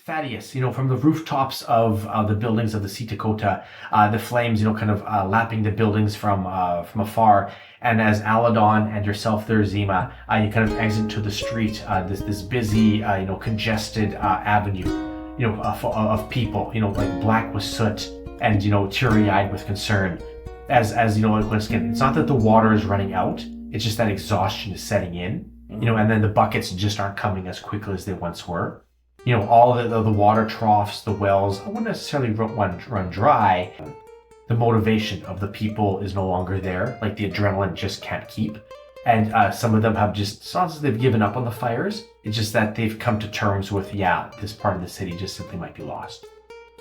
Thadius, from the rooftops of the buildings of the Seata Kota, the flames, kind of lapping the buildings from afar. And as Alindawn and yourself there, Zeema, you kind of exit to the street, this busy, congested avenue, of people, like black with soot and, teary-eyed with concern. As once again, it's not that the water is running out, it's just that exhaustion is setting in, and then the buckets just aren't coming as quickly as they once were. All the water troughs, the wells, I wouldn't necessarily run dry. The motivation of the people is no longer there. Like the adrenaline just can't keep. And some of them have it's not that they've given up on the fires. It's just that they've come to terms with, this part of the city just simply might be lost.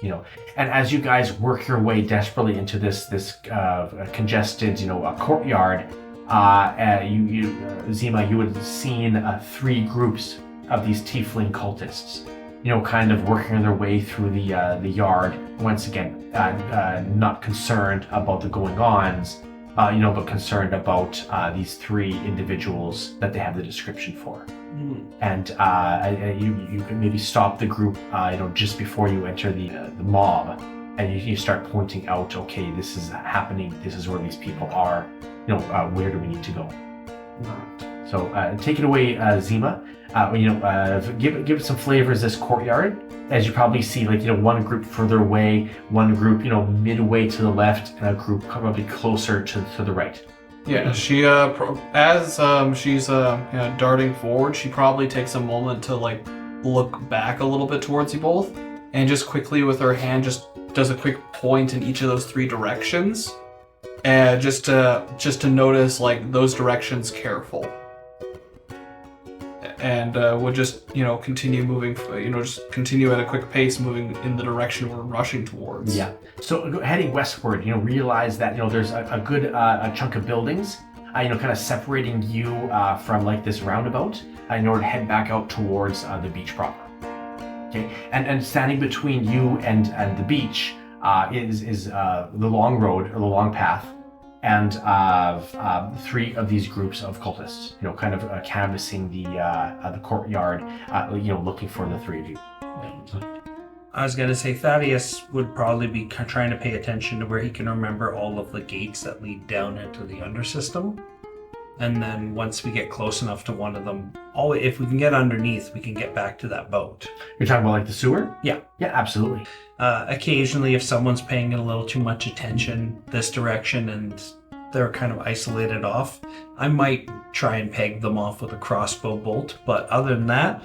And as you guys work your way desperately into this congested, courtyard, Zeema, you would have seen 3 groups of these tiefling cultists, kind of working their way through the yard. Once again, not concerned about the going-ons, but concerned about these 3 individuals that they have the description for. And you can maybe stop the group, just before you enter the mob, and you start pointing out, okay, this is happening. This is where these people are. Where do we need to go? So take it away, Zeema. Give it some flavors, this courtyard. As you probably see, one group further away, one group, midway to the left, and a group probably closer to the right. Yeah, she as she's darting forward, she probably takes a moment to look back a little bit towards you both, and just quickly with her hand just does a quick point in each of those 3 directions, and just to notice those directions careful. And would just, continue moving, just continue at a quick pace, moving in the direction we're rushing towards. Yeah. So heading westward, realize that, there's a good chunk of buildings, kind of separating you from this roundabout in order to head back out towards the beach proper. Okay. And standing between you and the beach is the long road or the long path. And 3 of these groups of cultists, kind of canvassing the courtyard, looking for the 3 of you. I was going to say Thadius would probably be trying to pay attention to where he can remember all of the gates that lead down into the undersystem. And then once we get close enough to one of them, if we can get underneath, we can get back to that boat. You're talking about the sewer? Yeah. Yeah, absolutely. Occasionally, if someone's paying a little too much attention this direction and they're kind of isolated off, I might try and peg them off with a crossbow bolt. But other than that,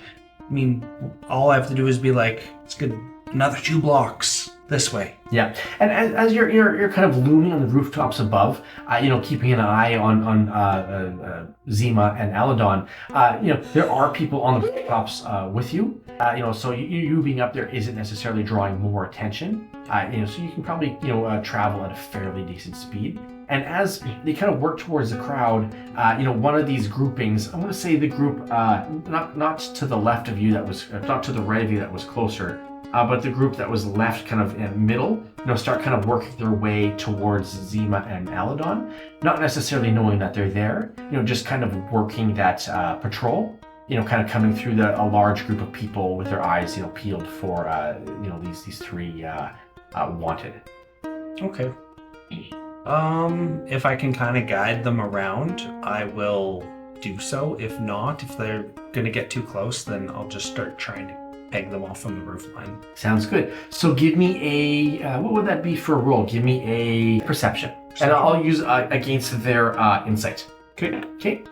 all I have to do is be it's good, another 2 blocks this way. Yeah, and as you're kind of looming on the rooftops above, keeping an eye on Zeema and Alindawn, there are people on the rooftops with you. So you being up there isn't necessarily drawing more attention. So you can probably travel at a fairly decent speed. And as they kind of work towards the crowd, one of these groupings, I'm going to say the group not to the left of you, that was not to the right of you, that was closer. But the group that was left kind of in middle, start kind of working their way towards Zeema and Alindawn, not necessarily knowing that they're there, just kind of working that patrol, kind of coming through a large group of people with their eyes, peeled for, these 3 wanted. Okay. If I can kind of guide them around, I will do so. If not, if they're going to get too close, then I'll just start trying to peg them off from the roof line. Sounds good. So give me a, what would that be for a roll? Give me a perception. And I'll use against their insight. Okay.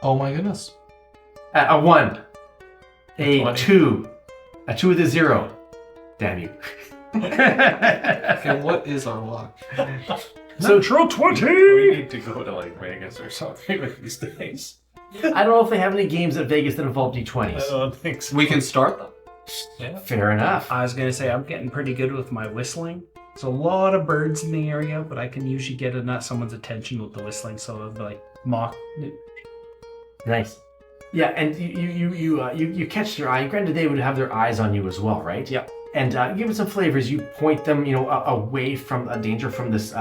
Oh my goodness. A 1. A 2. A 2 with a 0. Damn you. Okay, what is our luck? Natural 20! We need to go to Vegas or something with these things. I don't know if they have any games at Vegas that involve D20s. I don't think so. We can start them. Yeah. Fair enough. I was going to say I'm getting pretty good with my whistling. There's a lot of birds in the area, but I can usually get someone's attention with the whistling, so I'll mock. Nice. Yeah, and you catch their eye. Granted, they would have their eyes on you as well, right? Yeah. And give it some flavors. You point them, away from a danger from this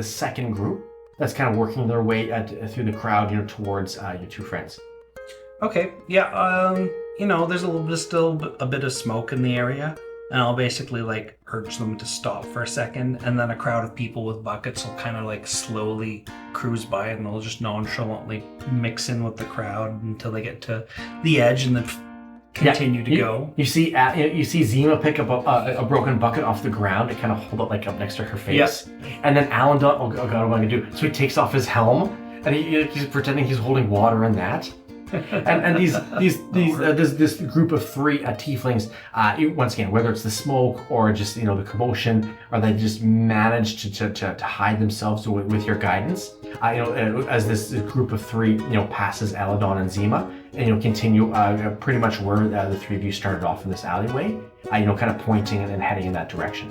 second group that's kind of working their way through the crowd, towards your 2 friends. Okay, yeah, there's still a bit of smoke in the area, and I'll basically, like, urge them to stop for a second, and then a crowd of people with buckets will kind of, like, slowly cruise by, and they'll just nonchalantly mix in with the crowd until they get to the edge, and then continue to go. You see Zeema pick up a broken bucket off the ground and kind of hold it, like, up next to her face. And then Alindawn, oh god, what am I gonna do? So he takes off his helm, and he's pretending he's holding water in that. and this group of 3 tieflings, once again, whether it's the smoke or just the commotion, or they just manage to hide themselves with your guidance. As this group of 3 passes Alindawn and Zeema, and continue pretty much where the 3 of you started off in this alleyway. Kind of pointing and heading in that direction.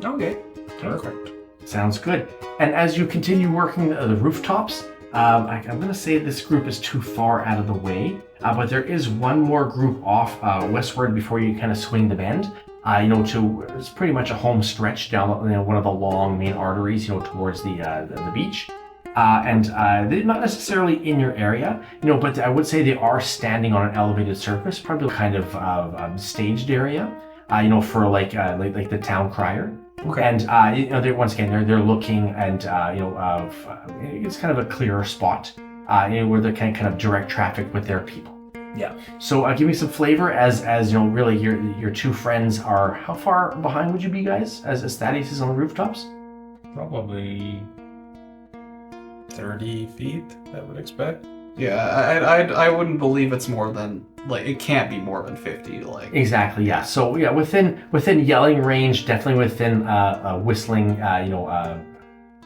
Okay, perfect. Sounds good. And as you continue working the rooftops. I'm going to say this group is too far out of the way, but there is one more group off westward before you kind of swing the bend. It's pretty much a home stretch down one of the long main arteries, towards the beach. And they're not necessarily in your area, but I would say they are standing on an elevated surface, probably kind of staged area, for like the town crier. Okay. And they're once again they're looking, and it's kind of a clearer spot, where they can kind of direct traffic with their people. Yeah. So give me some flavor as really your 2 friends are. How far behind would you be, guys, as Thadius is on the rooftops? Probably 30 feet, I would expect. Yeah, I wouldn't believe it's more than, like, it can't be more than 50, like. Exactly, yeah. So yeah, within yelling range, definitely within whistling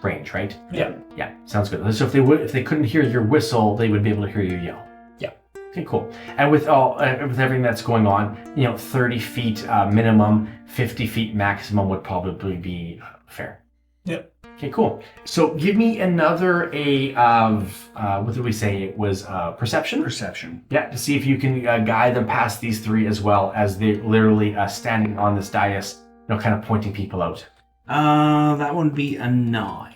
range, right? Yeah. Yeah, sounds good. So if they couldn't hear your whistle, they would be able to hear you yell. Yeah. Okay, cool. And with everything that's going on, 30 feet minimum, 50 feet maximum would probably be fair. Yep. Okay, cool. So give me another what did we say? It was perception? Perception. Yeah, to see if you can guide them past these 3 as well, as they're literally standing on this dais, kind of pointing people out. That would be a 9.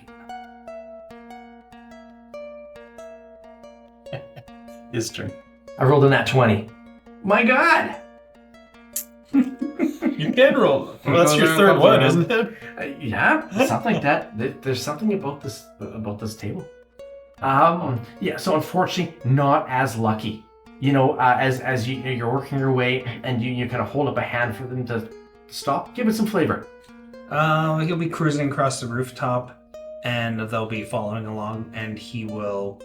His turn. I rolled a nat 20. My god! You can roll. Well, that's your third one, isn't it? Yeah, something like that. There's something about this table. Yeah. So unfortunately, not as lucky. As you're working your way, and you kind of hold up a hand for them to stop. Give it some flavor. He'll be cruising across the rooftop, and they'll be following along, and he will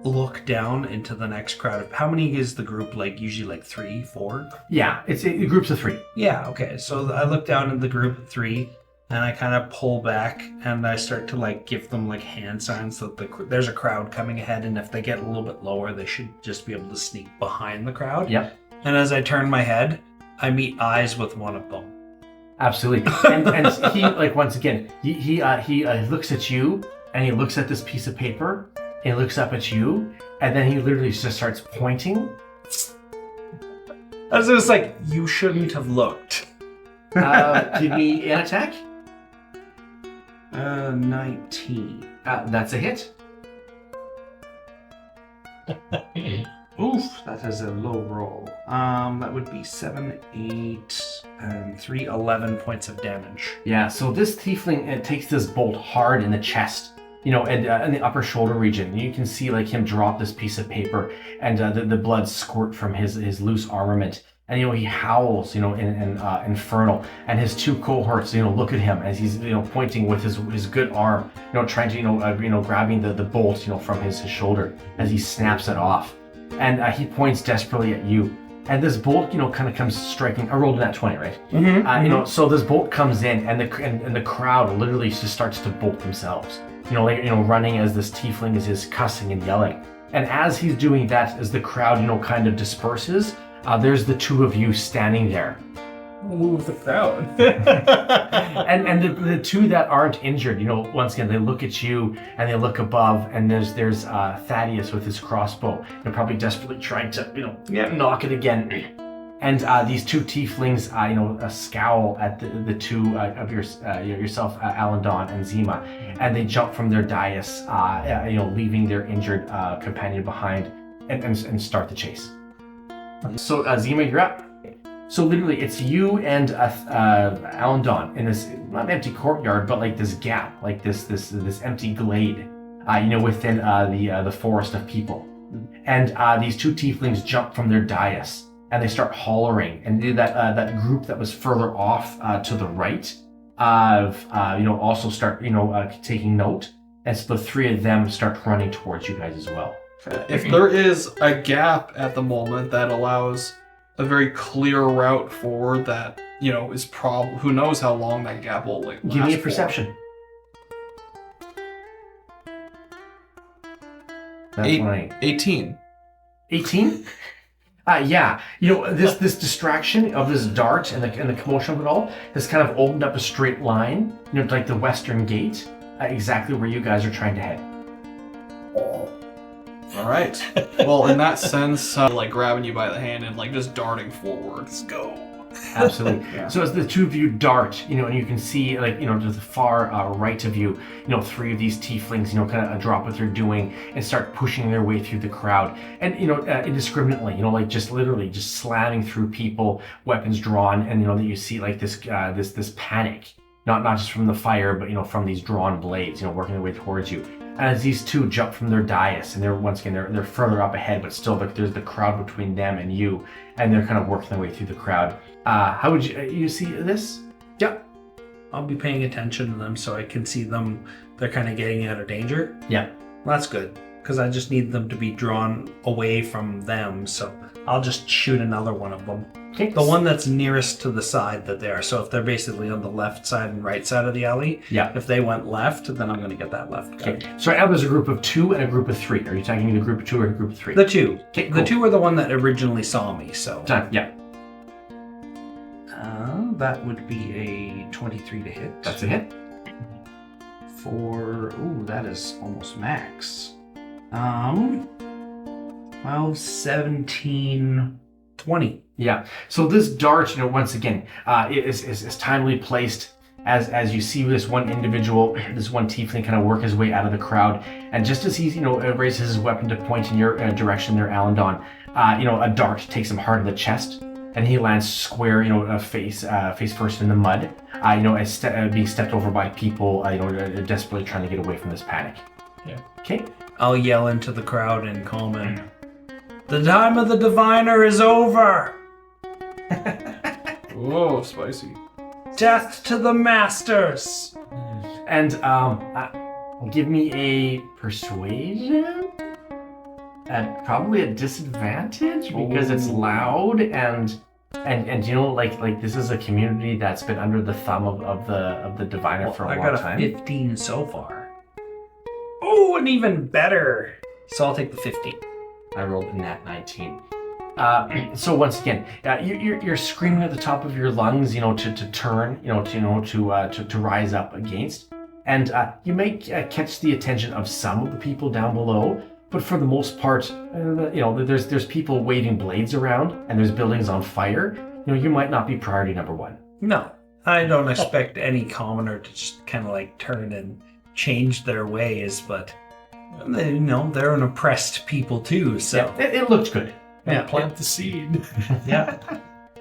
look down into the next crowd. How many is the group? Like, usually like 3, 4? Yeah, it's groups of 3. Yeah, okay. So I look down at the group of 3, and I kind of pull back, and I start to, like, give them, like, hand signs that there's a crowd coming ahead, and if they get a little bit lower, they should just be able to sneak behind the crowd. Yep. And as I turn my head, I meet eyes with one of them. Absolutely. And he, like, once again, he looks at you, and he looks at this piece of paper. He looks up at you, and then he literally just starts pointing. I was just like, you shouldn't have looked. Give me an attack. 19. That's a hit. Oof, that is a low roll. That would be 7, 8, and 3, 11 points of damage. Yeah, so this tiefling takes this bolt hard in the chest. And in the upper shoulder region, you can see like him drop this piece of paper, and the blood squirt from his loose armament. And he howls, in infernal. And his 2 cohorts, look at him as he's pointing with his good arm, trying to grabbing the bolt, from his shoulder as he snaps it off. And he points desperately at you. And this bolt, kind of comes striking. I rolled a nat 20, right? Mm-hmm. So this bolt comes in, and the crowd literally just starts to bolt themselves. Running as this tiefling is cussing and yelling. And as he's doing that, as the crowd, kind of disperses, there's the 2 of you standing there. Move the crowd. and the 2 that aren't injured, once again, they look at you and they look above, and there's Thadius with his crossbow. They're probably desperately trying to, knock it again. And these 2 tieflings, scowl at the 2 of yourself, Alindawn and Zeema, and they jump from their dais, leaving their injured companion behind. and start the chase. So Zeema, you're up. So literally, it's you and Alindawn in this not empty courtyard, but like this gap, like this empty glade, within the forest of people. And these two tieflings jump from their dais and they start hollering. And that group that was further off to the right, also start taking note. And so the three of them start running towards you guys as well. If there is a gap at the moment that allows a very clear route forward that, is who knows how long that gap will last. Give me a perception. That's 18. 18? Yeah. This distraction of this dart and the commotion of it all has kind of opened up a straight line, like the western gate, exactly where you guys are trying to head. All right. Well, in that sense, grabbing you by the hand and just darting forward. Let's go. Absolutely. Yeah. So as the two of you dart, and you can see, to the far right of you, three of these tieflings, kind of drop what they're doing and start pushing their way through the crowd, and indiscriminately, just literally just slamming through people, weapons drawn, and that you see this panic, not just from the fire, but from these drawn blades, working their way towards you. And as these two jump from their dais, and they're further up ahead, but still there's the crowd between them and you, and they're kind of working their way through the crowd. How would you see this? Yep. I'll be paying attention to them so I can see them. They're kind of getting out of danger. Yeah. That's good, because I just need them to be drawn away from them, so I'll just shoot another one of them. Okay. The one that's nearest to the side that they are. So if they're basically on the left side and right side of the alley, yeah. If they went left, then I'm going to get that left guy. Okay. So now there's a group of 2 and a group of 3. Are you talking the group of 2 or a group of 3? The 2. Okay, cool. The 2 were the one that originally saw me, so... Yeah. That would be a 23 to hit. That's a hit. That is almost max. 17... 20. Yeah. So this dart, once again, is timely placed as you see this one individual, this one tiefling kind of work his way out of the crowd, and just as he, raises his weapon to point in your direction there, Alindawn, a dart takes him hard in the chest, and he lands square, face first in the mud, as being stepped over by people, desperately trying to get away from this panic. Yeah. Okay. I'll yell into the crowd in common. The time of the diviner is over! Whoa, spicy. Death to the masters! And give me a persuasion? At probably a disadvantage because it's loud and this is a community that's been under the thumb of the diviner for a long time. I got a 15 so far. Oh, and even better! So I'll take the 15. I rolled a nat 19. So once again, you're screaming at the top of your lungs, to turn, to rise up against, and you may catch the attention of some of the people down below, but for the most part, there's people waving blades around, and there's buildings on fire. You might not be priority number 1. No, I don't expect any commoner to just kind of turn and change their ways, but. They're an oppressed people too, so... Yeah, it looks good. Yeah, plant the seed. Yeah.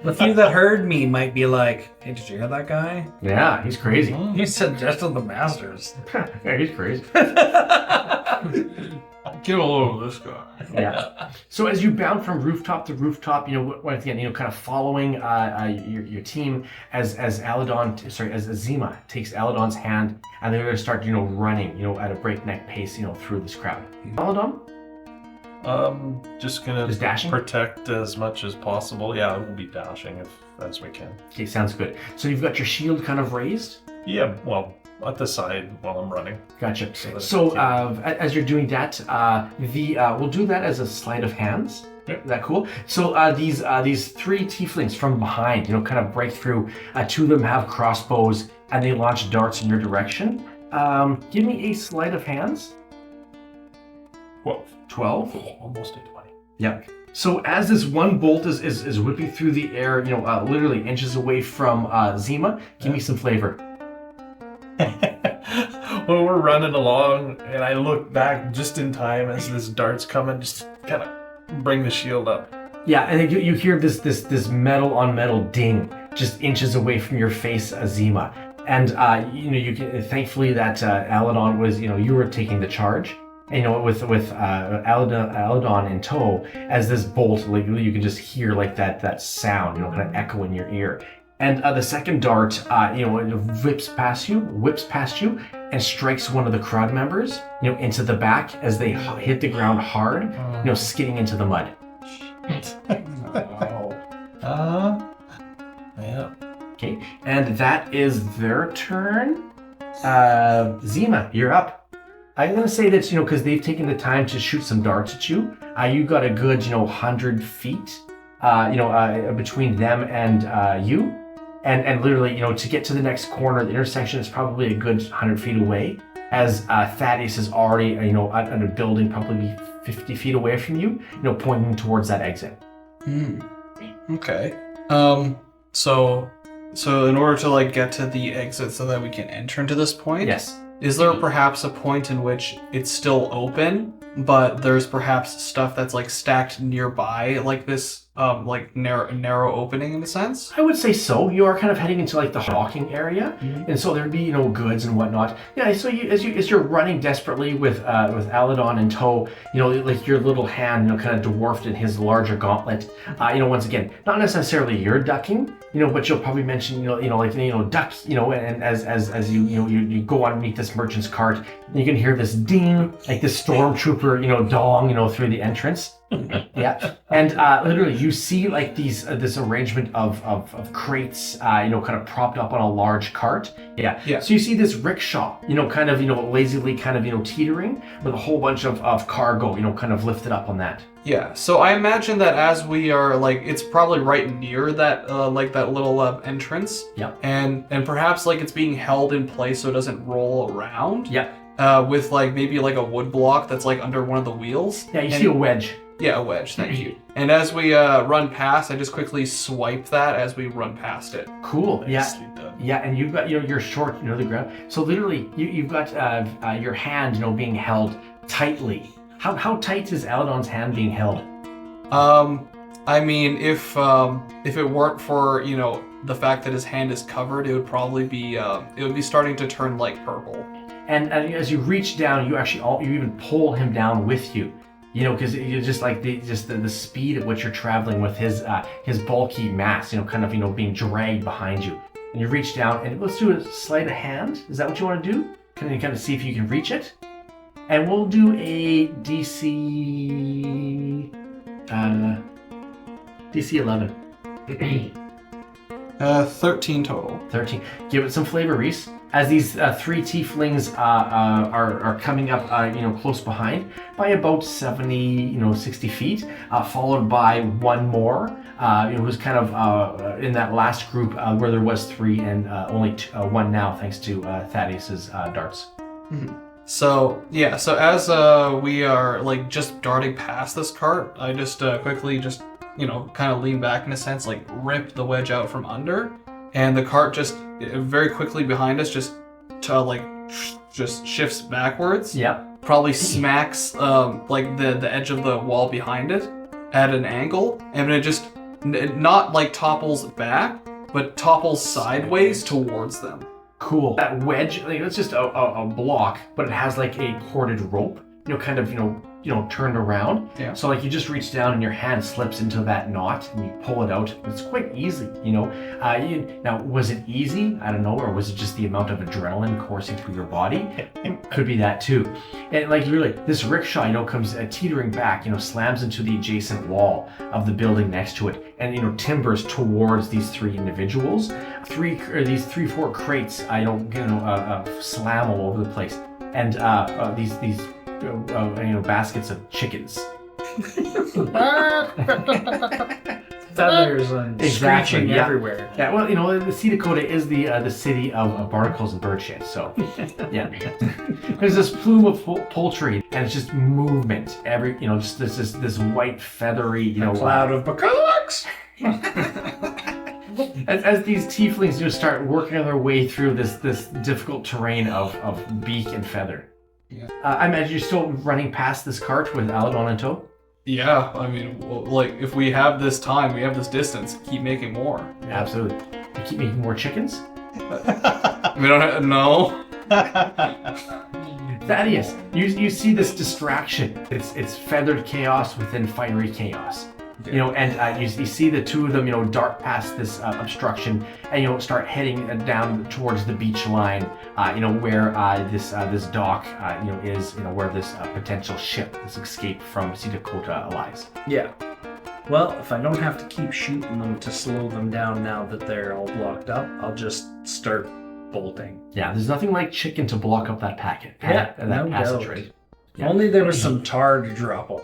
The few that heard me might be like, hey, did you hear that guy? Yeah, he's crazy. He said death to the masters. Yeah, he's crazy. Get all over this guy. Yeah. So as you bound from rooftop to rooftop, once again, kind of following your team as Zeema takes Alindawn's hand, and they're going to start, running, at a breakneck pace, through this crowd. Alindawn? Just gonna dashing? Protect as much as possible. Yeah, we'll be dashing as we can. Okay, sounds good. So you've got your shield kind of raised? Yeah, well, at the side while I'm running. Gotcha. So as you're doing that, we'll do that as a sleight of hands. Yep. Is that cool? So these 3 tieflings from behind, kind of break through. 2 of them have crossbows, and they launch darts in your direction. Give me a sleight of hands. 12? Almost a 20. Yep. So as this one bolt is whipping through the air, literally inches away from Zeema, give me some flavor. Well, we're running along, and I look back just in time as this dart's coming, just kind of bring the shield up. Yeah, and then you hear this metal on metal ding just inches away from your face, Zeema. And you can thankfully that Alindawn was you were taking the charge. And with Alindawn in tow, as this bolt, like you can just hear like that sound, kind of echo in your ear. And the second dart, it whips past you, and strikes one of the crowd members, into the back as they hit the ground hard, skidding into the mud. Yeah. Okay, and that is their turn. Zeema, you're up. I'm gonna say that because they've taken the time to shoot some darts at you. You got a good 100 feet, between them and you, and literally to get to the next corner, the intersection is probably a good 100 feet away. As Thadius is already in a building probably 50 feet away from you, pointing towards that exit. Okay. So in order to get to the exit so that we can enter into this point, Yes. is there perhaps a point in which it's still open, but there's perhaps stuff that's stacked nearby, like this narrow opening in a sense? I would say so. You are kind of heading into the hawking area, and so there'd be goods and whatnot. Yeah. So as you're running desperately with Alindawn in tow, your little hand kind of dwarfed in his larger gauntlet. Once again, not necessarily you're ducking, but you'll probably mention duck, and as you go underneath this merchant's cart, you can hear this ding, like this stormtrooper dong through the entrance. Yeah, and literally you see these this arrangement of crates, kind of propped up on a large cart. Yeah. So you see this rickshaw, kind of lazily kind of teetering with a whole bunch of cargo, kind of lifted up on that. Yeah. So I imagine that as we are it's probably right near that that little entrance. Yeah. And perhaps it's being held in place so it doesn't roll around. Yeah. With maybe a wood block that's under one of the wheels. Yeah. You see a wedge. Yeah, a wedge, thank you. And as we run past, I just quickly swipe that as we run past it. Cool. Yeah. Yeah, and you've got your short the ground. So literally, you've got your hand being held tightly. How tight is Alindawn's hand being held? I mean, if it weren't for the fact that his hand is covered, it would probably be starting to turn purple. And as you reach down, you even pull him down with you. Because you're just the speed at which you're traveling with his bulky mass, kind of being dragged behind you. And you reach down, and let's do a sleight of hand. Is that what you want to do? Can you kind of see if you can reach it? And we'll do a DC 11. 13 total. 13. Give it some flavor, Rhys. As these three tieflings are coming up, close behind by about 70, 60 feet, followed by one more, who's kind of in that last group where there was three and only one now, thanks to Thaddeus's darts. Mm-hmm. So as we are just darting past this cart, I just quickly kind of lean back in a sense, rip the wedge out from under. And the cart just very quickly behind us just shifts backwards. Yeah. Probably smacks the edge of the wall behind it at an angle, and it just not topples back, but topples sideways towards them. Cool. That wedge, it's just a block, but it has a corded rope, kind of turned around. Yeah. So you just reach down and your hand slips into that knot and you pull it out. It's quite easy, Now, was it easy? I don't know. Or was it just the amount of adrenaline coursing through your body? Could be that too. And really, this rickshaw, comes teetering back, slams into the adjacent wall of the building next to it, and timbers towards these three individuals. These 3-4 crates, slam all over the place, and these baskets of chickens. Feathers and screeching everywhere. Yeah, well, the Seata Kota is the city of barnacles and bird shit, so yeah. There's this plume of poultry, and it's just movement. Just this white feathery, cloud of bucolics. As these tieflings start working their way through this difficult terrain of beak and feather. Yeah. I imagine you're still running past this cart with Alindawn in tow? Yeah, I mean, well, like, if we have this time, we have this distance, keep making more. Absolutely. You keep making more chickens? We don't have, no. Thadius, you see this distraction. It's feathered chaos within fiery chaos. You know, and you see the two of them, you know, dart past this obstruction, and you know, start heading down towards the beach line. You know, where this dock, you know, is, you know, where this potential ship, this escape from Seata Kota lies. Yeah. Well, if I don't have to keep shooting them to slow them down now that they're all blocked up, I'll just start bolting. Yeah, there's nothing like chicken to block up that packet. Yeah, that no passageway. doubt. Yeah. Only there was some tar to drop on.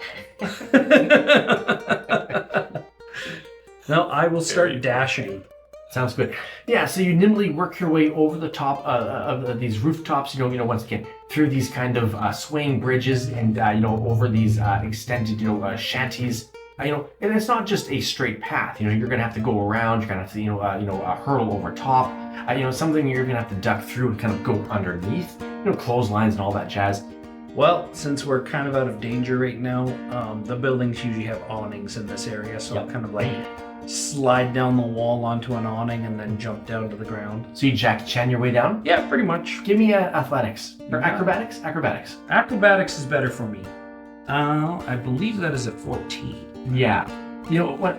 No, I will start dashing. Sounds good. Yeah, so you nimbly work your way over the top of these rooftops. You know, once again through these kind of swaying bridges, and you know, over these extended, you know, shanties. You know, and it's not just a straight path. You know, you're gonna have to go around. You're gonna have to, hurdle over top. You know, something you're gonna have to duck through and kind of go underneath. You know, clotheslines and all that jazz. Well, since we're kind of out of danger right now, the buildings usually have awnings in this area, so I'll kind of like slide down the wall onto an awning and then jump down to the ground. So you Jackie Chan your way down? Yeah, pretty much. Give me athletics. Or acrobatics? Acrobatics. Acrobatics is better for me. I believe that is at 14. Yeah. You know what?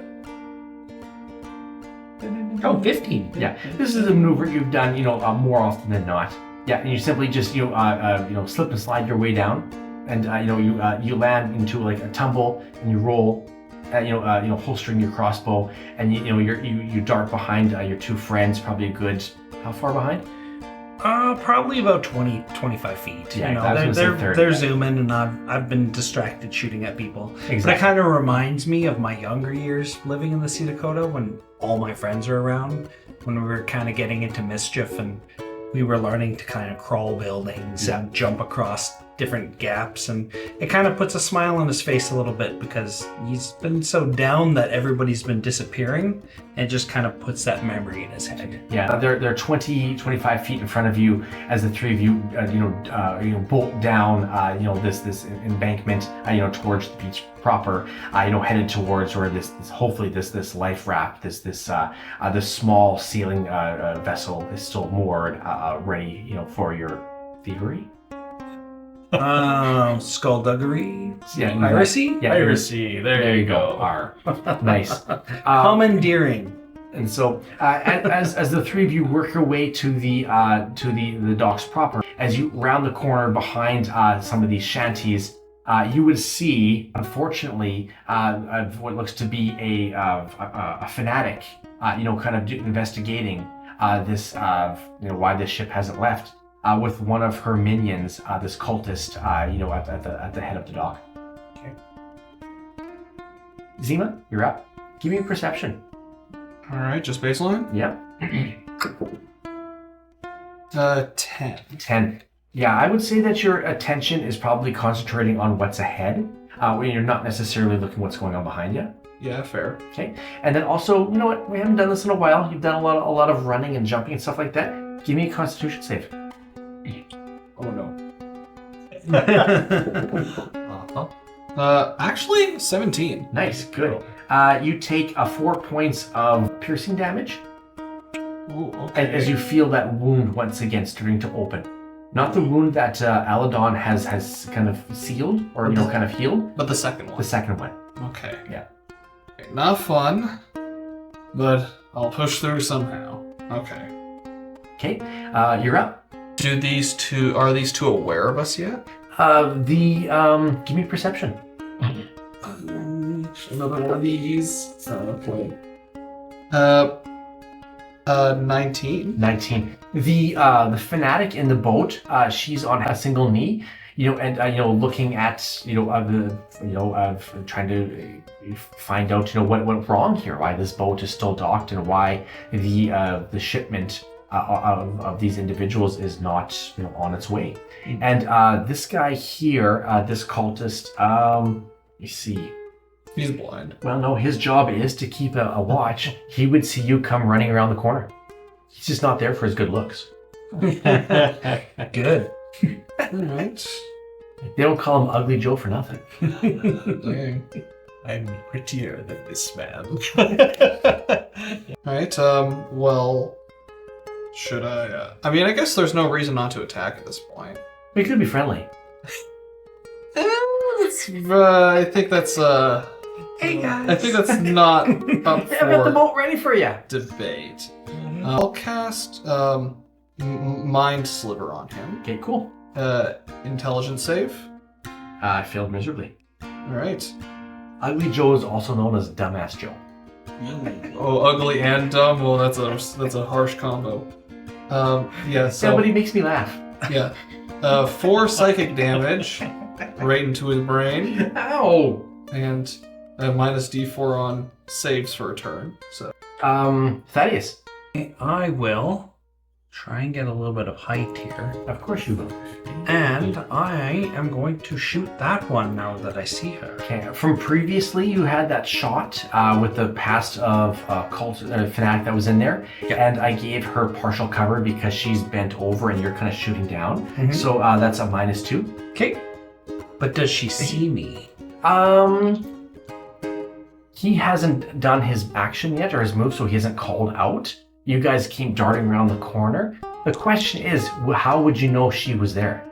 Oh, 15. Yeah. This is a maneuver you've done, you know, more often than not. Yeah, and you simply just slip and slide your way down, and you land into like a tumble, and you roll, holstering your crossbow, and you dart behind your two friends, probably a good, how far behind? Probably about 20-25 feet. Yeah, you know, they're zooming, and I've been distracted shooting at people. Exactly. But it kind of reminds me of my younger years living in the Seata Kota when all my friends were around, when we were kind of getting into mischief and we were learning to kind of crawl buildings and jump across different gaps, and it kind of puts a smile on his face a little bit because he's been so down that everybody's been disappearing, and it just kind of puts that memory in his head. Yeah, they're 25 feet in front of you as the three of you bolt down this embankment towards the beach proper, headed towards where this hopefully this life raft, this small sailing vessel is still moored, ready for your thievery. Skullduggery? Yeah, Piracy? Yeah, Piracy. There you go. Nice. Commandeering. And so, as the three of you work your way to the docks proper, as you round the corner behind some of these shanties, you would see, unfortunately, what looks to be a fanatic, investigating this, why this ship hasn't left. With one of her minions, this cultist, at the head of the dock. Okay. Zeema, you're up. Give me a perception. All right, just baseline. Yeah. 10. 10. Yeah, I would say that your attention is probably concentrating on what's ahead, when you're not necessarily looking what's going on behind you. Yeah, fair. Okay. And then also, you know what? We haven't done this in a while. You've done a lot of running and jumping and stuff like that. Give me a Constitution save. Oh no. Actually, 17. Nice, good. You take 4 points of piercing damage. Oh, okay. As you feel that wound once again starting to open. Not the wound that Alindawn has kind of sealed or kind of healed. But the second one. The second one. Okay. Yeah. Okay, not fun, but I'll push through somehow. Okay. Okay, you're up. Are these two aware of us yet? Give me perception. Another one of these. Okay. 19. 19. The fanatic in the boat, she's on a single knee, and looking at trying to find out what went wrong here, why this boat is still docked, and why the shipment of these individuals is not on its way. Mm-hmm. And this guy here, this cultist, you see. He's blind. Well, no, his job is to keep a watch. He would see you come running around the corner. He's just not there for his good looks. Good. All right. They don't call him Ugly Joe for nothing. Dang. I'm prettier than this man. Alright, well... Should I... I mean, I guess there's no reason not to attack at this point. We could be friendly. I think that's, Hey guys. I think that's not up I've got the for boat ready for you. debate. I'll cast, Mind Sliver on him. Okay, cool. Intelligence save. I failed miserably. Alright. Ugly Joe is also known as Dumbass Joe. Oh, ugly and dumb. Well, that's a harsh combo. Yeah. So Yeah, but he makes me laugh. yeah, 4 psychic damage right into his brain, Ow! and minus D4 on saves for a turn. So Thaddeus. I will try and get a little bit of height here. Of course you will. And I am going to shoot that one now that I see her. Okay, from previously you had that shot with the past of cult fanatic that was in there, and I gave her partial cover because she's bent over and you're kind of shooting down. Mhm. So that's a -2. Okay. But does she see me? He hasn't done his action yet or his move, so he hasn't called out. You guys came darting around the corner. The question is, how would you know she was there?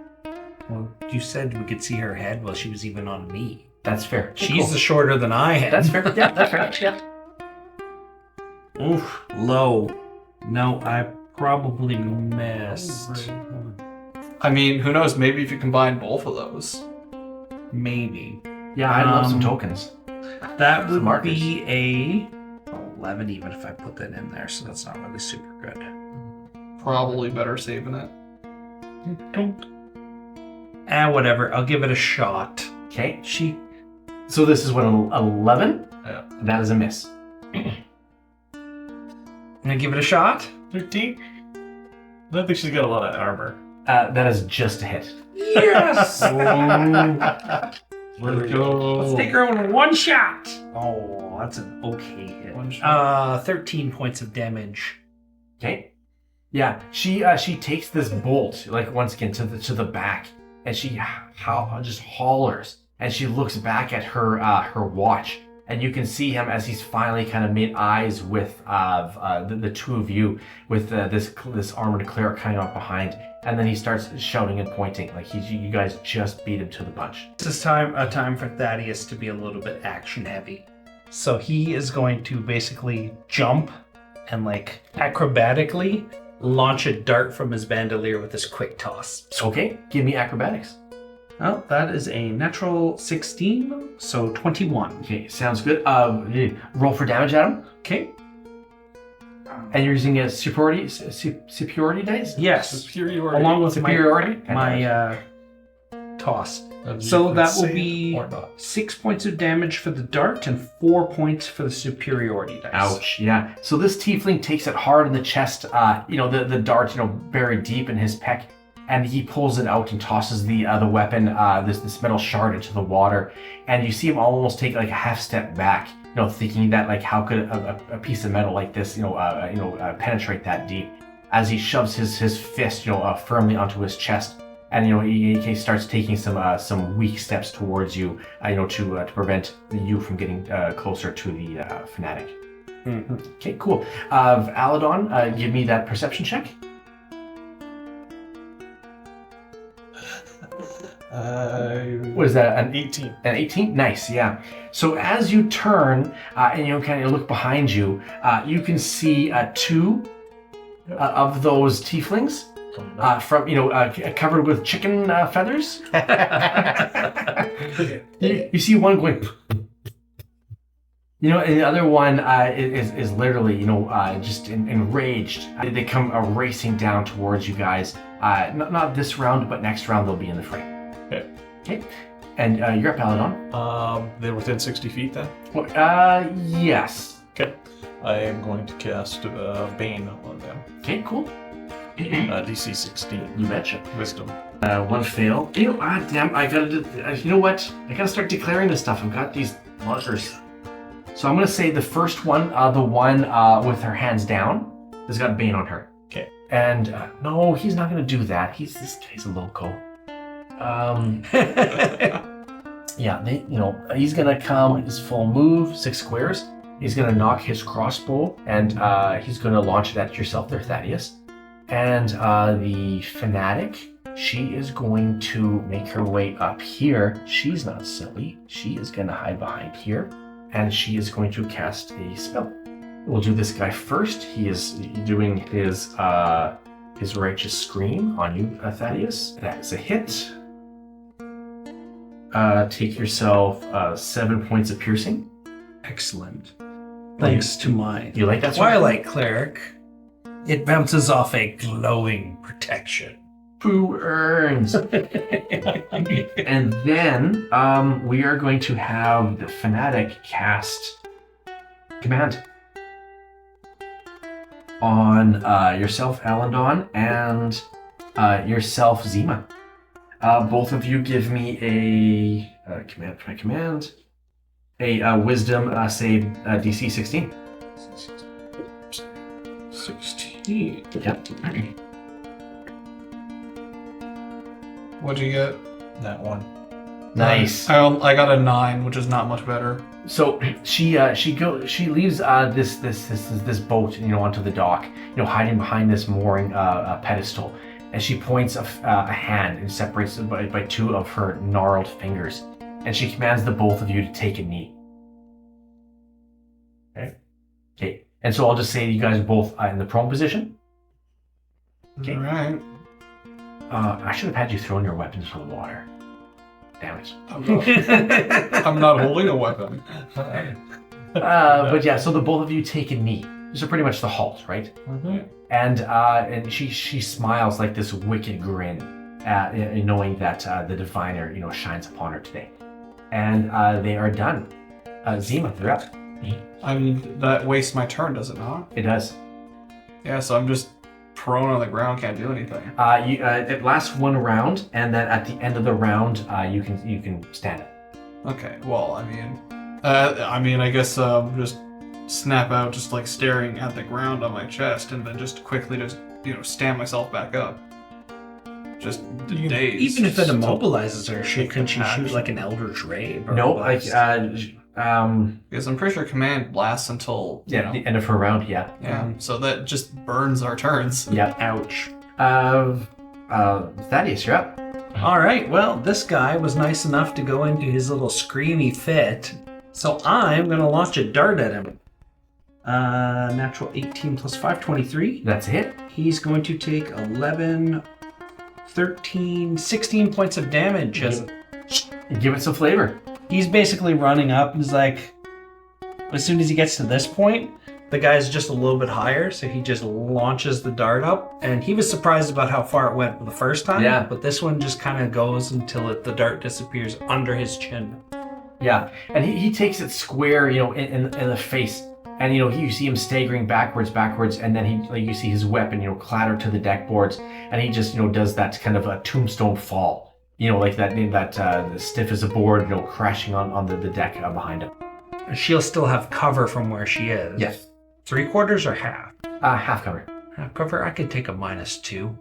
Well, you said we could see her head while she was even on me. That's fair. She's the shorter than I am. That's fair. Yeah, that's fair. Yeah. Oof, low. No, I probably missed. I mean, who knows? Maybe if you combine both of those. Maybe. Yeah, I'd love some tokens. That Some would markers. be a 11 even if I put that in there, so that's not really super good. Probably better saving it. Whatever. I'll give it a shot. Okay. She. So this is what, 11? Yeah. That is a miss. Can I give it a shot? 13? I don't think she's got a lot of armor. That is just a hit. Yes! Let's go. Let's take her on one shot. Oh, that's an okay hit. One shot. 13 points of damage. Okay. Yeah, she takes this bolt like once again to the back, and she just hollers, and she looks back at her watch, and you can see him as he's finally kind of made eyes with the two of you with this armored cleric coming up behind, and then he starts shouting and pointing like you guys just beat him to the punch. This is a time for Thadius to be a little bit action heavy. So he is going to basically jump and like acrobatically launch a dart from his bandolier with his quick toss. Okay, give me acrobatics. Well, that is a natural 16, so 21. Okay, sounds good. Roll for damage at him. Okay. And you're using a superiority dice? Yes. Superiority. Along with Superiority? my toss. And you So can that will save be or not. 6 points of damage for the dart and 4 points for the superiority dice. Ouch, yeah. So this tiefling takes it hard in the chest, the dart, buried deep in his pec, and he pulls it out and tosses the weapon, this metal shard into the water, and you see him almost take like a half step back, thinking that like how could a piece of metal like this, penetrate that deep, as he shoves his fist, firmly onto his chest. And he starts taking some weak steps towards you, to prevent you from getting closer to the fanatic. Mm-hmm. Okay, cool. Alindawn, give me that perception check. What is that? An 18. An 18? Nice, yeah. So as you turn and kind of look behind you, you can see two of those tieflings. From covered with chicken feathers. you see one going, and the other one is literally just enraged. They come racing down towards you guys. Not this round, but next round they'll be in the fray. Okay. And you're up, Alindawn. They're within 60 feet then? Yes. Okay. I am going to cast Bane on them. Okay, cool. DC 16. You betcha. Wisdom. One fail. Damn, I gotta do, you know what? I gotta start declaring this stuff. I've got these markers. So I'm gonna say the first one, the one with her hands down, has got Bane on her. Okay. And no, he's not gonna do that. This guy's a loco. Yeah, he's gonna come his full move, 6 squares. He's gonna knock his crossbow, and he's gonna launch it at yourself there, Thadius. And the fanatic, she is going to make her way up here. She's not silly. She is gonna hide behind here, and she is going to cast a spell. We'll do this guy first. He is doing his righteous scream on you, Thadius. That is a hit. Take yourself 7 points of piercing. Excellent. Thanks to my You like that sort of Twilight Cleric, it bounces off a glowing protection. Who earns? And then we are going to have the fanatic cast command on yourself, Alindawn, and yourself, Zeema. Both of you give me a command. A wisdom save DC 16. 16. Yep. What'd you get? That one. Nice. I got a 9, which is not much better. So she leaves this boat onto the dock, hiding behind this mooring pedestal, and she points a hand and separates it by 2 of her gnarled fingers, and she commands the both of you to take a knee. Okay. And so I'll just say you guys are both in the prone position. Okay. All right. I should have had you thrown your weapons into the water. Damn it. I'm not holding a weapon. But yeah, so the both of you take a knee. So pretty much the halt, right? Mm-hmm. And she smiles like this wicked grin, knowing that the diviner shines upon her today. And they are done. Zeema, you're up. I mean, that wastes my turn, does it not? It does. Yeah, so I'm just prone on the ground, can't do anything. It lasts 1 round, and then at the end of the round, you can stand it. Okay, well, I guess just snap out, just like staring at the ground on my chest, and then just quickly stand myself back up. Just dazed. Even if it immobilizes her, can she shoot like an Eldritch Ray? No, like because I'm pretty sure command lasts until the end of her round. Yeah. Yeah. So that just burns our turns. Yeah. Ouch. Thaddeus, you're up. All right. Well, this guy was nice enough to go into his little screamy fit, so I'm gonna launch a dart at him. Natural 18 plus 5, 23. That's a hit. He's going to take 11, 13, 16 points of damage. Give it some flavor. He's basically running up. He's like, as soon as he gets to this point, the guy's just a little bit higher, so he just launches the dart up. And he was surprised about how far it went the first time. Yeah. But this one just kind of goes until the dart disappears under his chin. Yeah, and he takes it square, in the face. And you see him staggering backwards, and then you see his weapon, clatter to the deck boards, and he just does that kind of a tombstone fall, like that stiff as a board, crashing on the deck behind him. She'll still have cover from where she is. Yes. 3/4 or half? Half cover. Half cover. I could take a -2.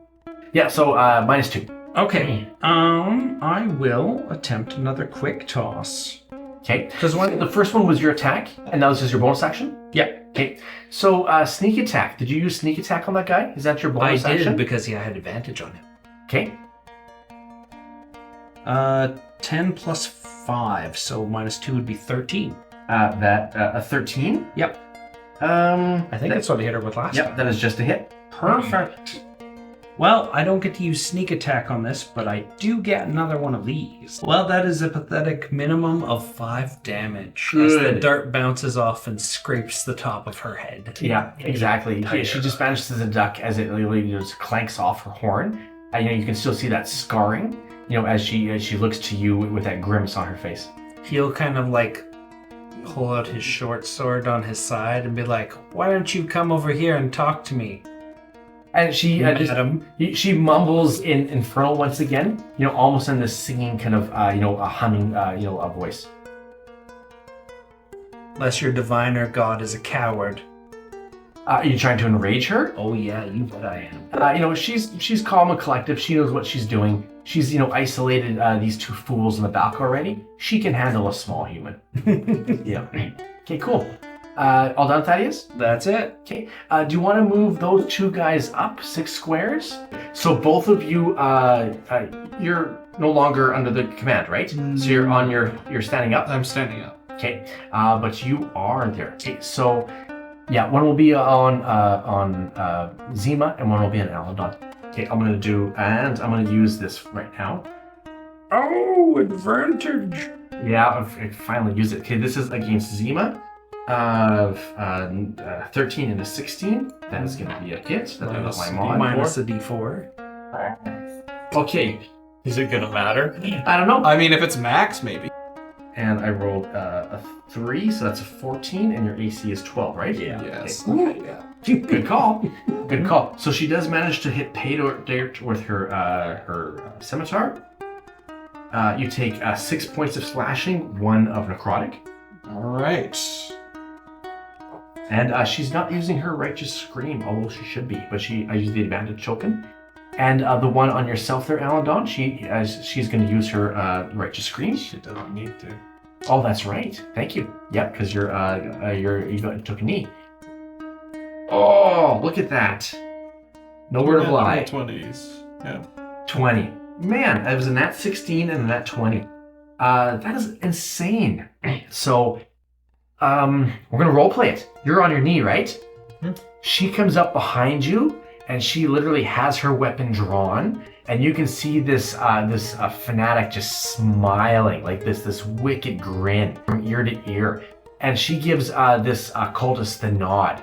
Yeah. So -2. Okay. I will attempt another quick toss. Okay. Because the first one was your attack, and now this is your bonus action. Yeah. Okay. So sneak attack. Did you use sneak attack on that guy? Is that your bonus action? I did because I had advantage on him. Okay. 10 plus 5, so -2 would be 13. A 13? Yep. I think that's what I hit her with last time. Yep, that is just a hit. Perfect. Well, I don't get to use sneak attack on this, but I do get another one of these. Well, that is a pathetic minimum of 5 damage. Good. As the dart bounces off and scrapes the top of her head. Yeah, exactly. She just manages to duck as it literally just clanks off her horn. You can still see that scarring, as she looks to you with that grimace on her face. He'll kind of like pull out his short sword on his side and be like, "Why don't you come over here and talk to me?" And she she mumbles in Infernal once again, almost in this singing kind of a humming a voice. Unless your diviner god is a coward. Are you trying to enrage her? Oh yeah, you bet I am. She's calm and collective. She knows what she's doing. She's, isolated these two fools in the back already. She can handle a small human. Yeah. Okay, cool. All done, Thadius? That's it. Okay. Do you want to move those two guys up 6 squares? So both of you, you're no longer under the command, right? So you're standing up. I'm standing up. Okay. But you are there. Okay. So, yeah, one will be on Zeema and one will be on Alindawn. Okay. I'm gonna use this right now. Oh, advantage. Yeah, I finally used it. Okay. This is against Zeema. 13 and a 16. That is going to be a hit. That's my mod. Minus a d4. Okay. Is it gonna matter? I don't know. I mean, if it's max, maybe. And I rolled a 3, so that's a 14, and your AC is 12, right? Yeah. Yes. Okay. Good call. Good call. So she does manage to hit pay dirt with her scimitar. You take 6 points of slashing, 1 of necrotic. All right. And she's not using her righteous scream, although she should be. But I use the advantage token. And the one on yourself there, Alindawn, she's going to use her righteous scream. She doesn't need to. Oh, that's right. Thank you. Yep, because you took a knee. Oh, look at that. No word of lie. 20s. Yeah. 20. Man, that was a nat 16 and a nat 20. That is insane. So, we're gonna roleplay it. You're on your knee, right? Hmm. She comes up behind you, and she literally has her weapon drawn, and you can see this fanatic just smiling, like this wicked grin from ear to ear, and she gives this cultist the nod,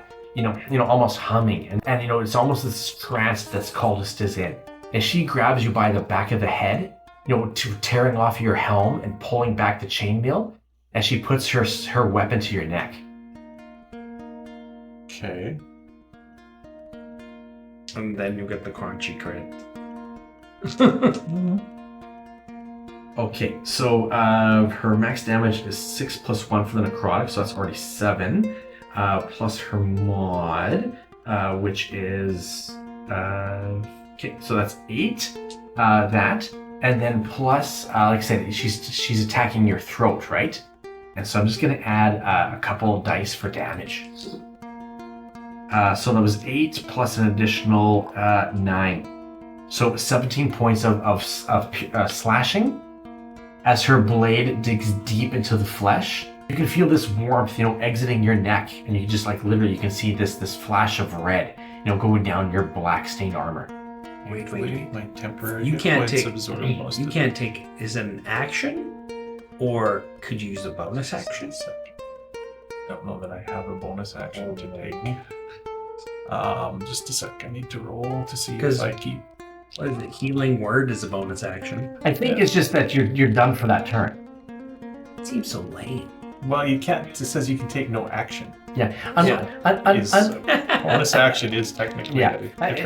almost humming, and it's almost this trance this cultist is in, and she grabs you by the back of the head, to tearing off your helm and pulling back the chainmail, and she puts her weapon to your neck. Okay. And then you get the crunchy crit. Okay, so her max damage is 6 plus 1 for the necrotic, so that's already 7. Plus her mod, which is okay, so that's 8. That, and then plus, like I said, she's attacking your throat, right? And so I'm just gonna add a couple of dice for damage. So that was 8 plus an additional 9. So 17 points of slashing. As her blade digs deep into the flesh, you can feel this warmth, exiting your neck, and you can just literally you can see this flash of red, going down your black stained armor. Wait. My temporary You hit can't points take. absorb most You of can't take. Is it an action, or could you use a bonus action? Don't know that I have a bonus action to take. Just a sec. I need to roll to see 'Cause- if I keep. What is it? Healing word is a bonus action. I think it's just that you're done for that turn. It seems so lame. Well, you can't. It says you can take no action. Yeah. Bonus action is technically. Yeah,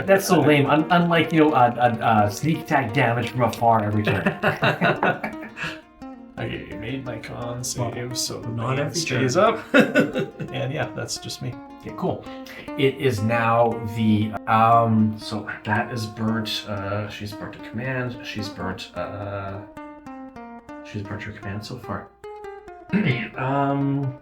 that's so lame. Unlike sneak attack damage from afar every turn. Okay, you made my con save, so the Not pain every stays turn. up. And yeah, that's just me. Okay, cool. It is now the so that is burnt. She's burnt a command. She's burnt her command so far. I'm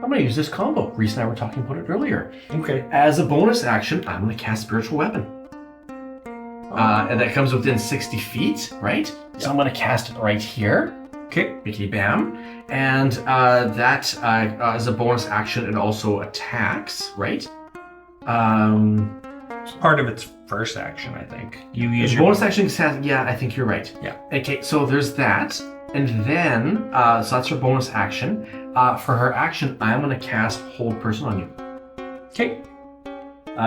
gonna use this combo. Rhys and I were talking about it earlier. Okay. As a bonus action, I'm gonna cast Spiritual Weapon. And that comes within 60 feet, right? So I'm gonna cast it right here. Okay, bickety bam. And that as a bonus action, it also attacks, right? It's part of its first action, I think. You use your bonus action. Yeah, I think you're right. Yeah. Okay, so there's that, and then so that's her bonus action. For her action, I'm gonna cast Hold Person on you. Okay.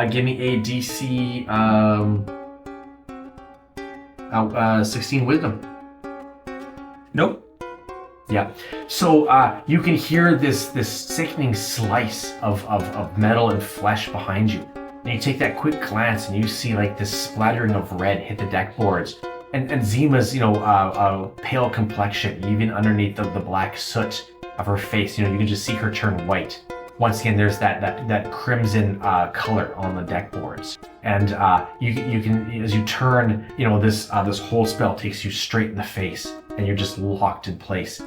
Give me a DC 16 Wisdom. Nope. Yeah. So you can hear this sickening slice of metal and flesh behind you. And you take that quick glance and you see this splattering of red hit the deck boards. And Zeema's, pale complexion, even underneath the black soot, of her face. You can just see her turn white. Once again, there's that crimson color on the deck boards, and you can, as you turn, this whole spell takes you straight in the face, and you're just locked in place.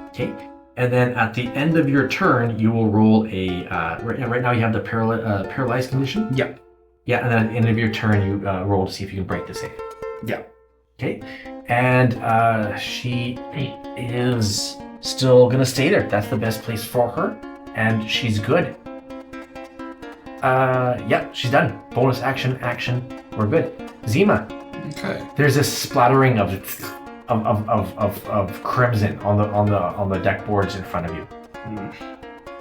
Okay, and then at the end of your turn, you will roll a. Right now, you have the paralyzed condition. Yep. Yeah, and then at the end of your turn, you roll to see if you can break the save. Yeah. Okay, and she is still gonna stay there. That's the best place for her. And she's good. Yeah, she's done. Bonus action. We're good. Zeema. Okay. There's this splattering of crimson on the deck boards in front of you.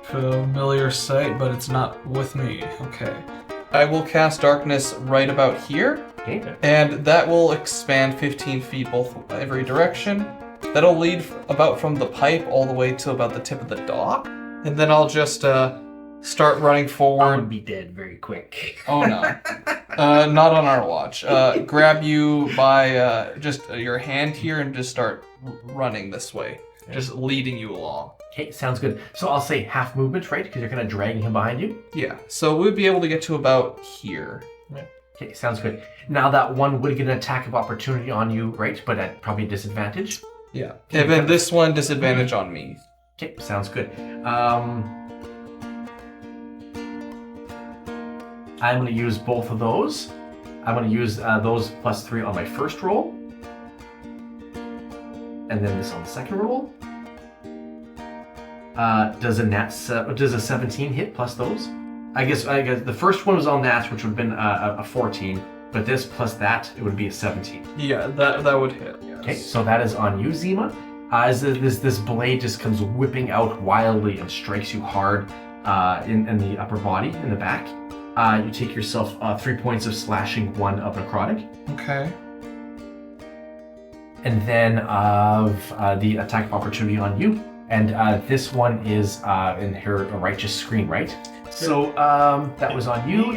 Familiar sight, but it's not with me. Okay. I will cast darkness right about here, Okay. and that will expand 15 feet every direction. That'll lead about from the pipe all the way to about the tip of the dock. And then I'll just start running I forward. would be dead very quick. Oh no. Not on our watch. Grab you by just your hand here and just start running this way. Just leading you along. Okay, sounds good. So I'll say half movement, right? Because you're kind of dragging him behind you. Yeah, so we'd be able to get to about here. Okay, sounds good. Now that one would get an attack of opportunity on you, right? But at probably a disadvantage. Yeah. And then this one, disadvantage on me. Okay, sounds good. I'm going to use both of those. I'm going to use those +3 on my first roll. And then this on the second roll. Does a 17 hit plus those? I guess the first one was on that, which would have been a 14. But this plus that, it would be a 17. Yeah, that would hit. Yes. Okay, so that is on you, Zeema. As this blade just comes whipping out wildly and strikes you hard in the upper body, in the back. You take yourself 3 points of slashing, 1 of necrotic. Okay. And then of the attack of opportunity on you. And this one is in her righteous scream, right? So that was on you.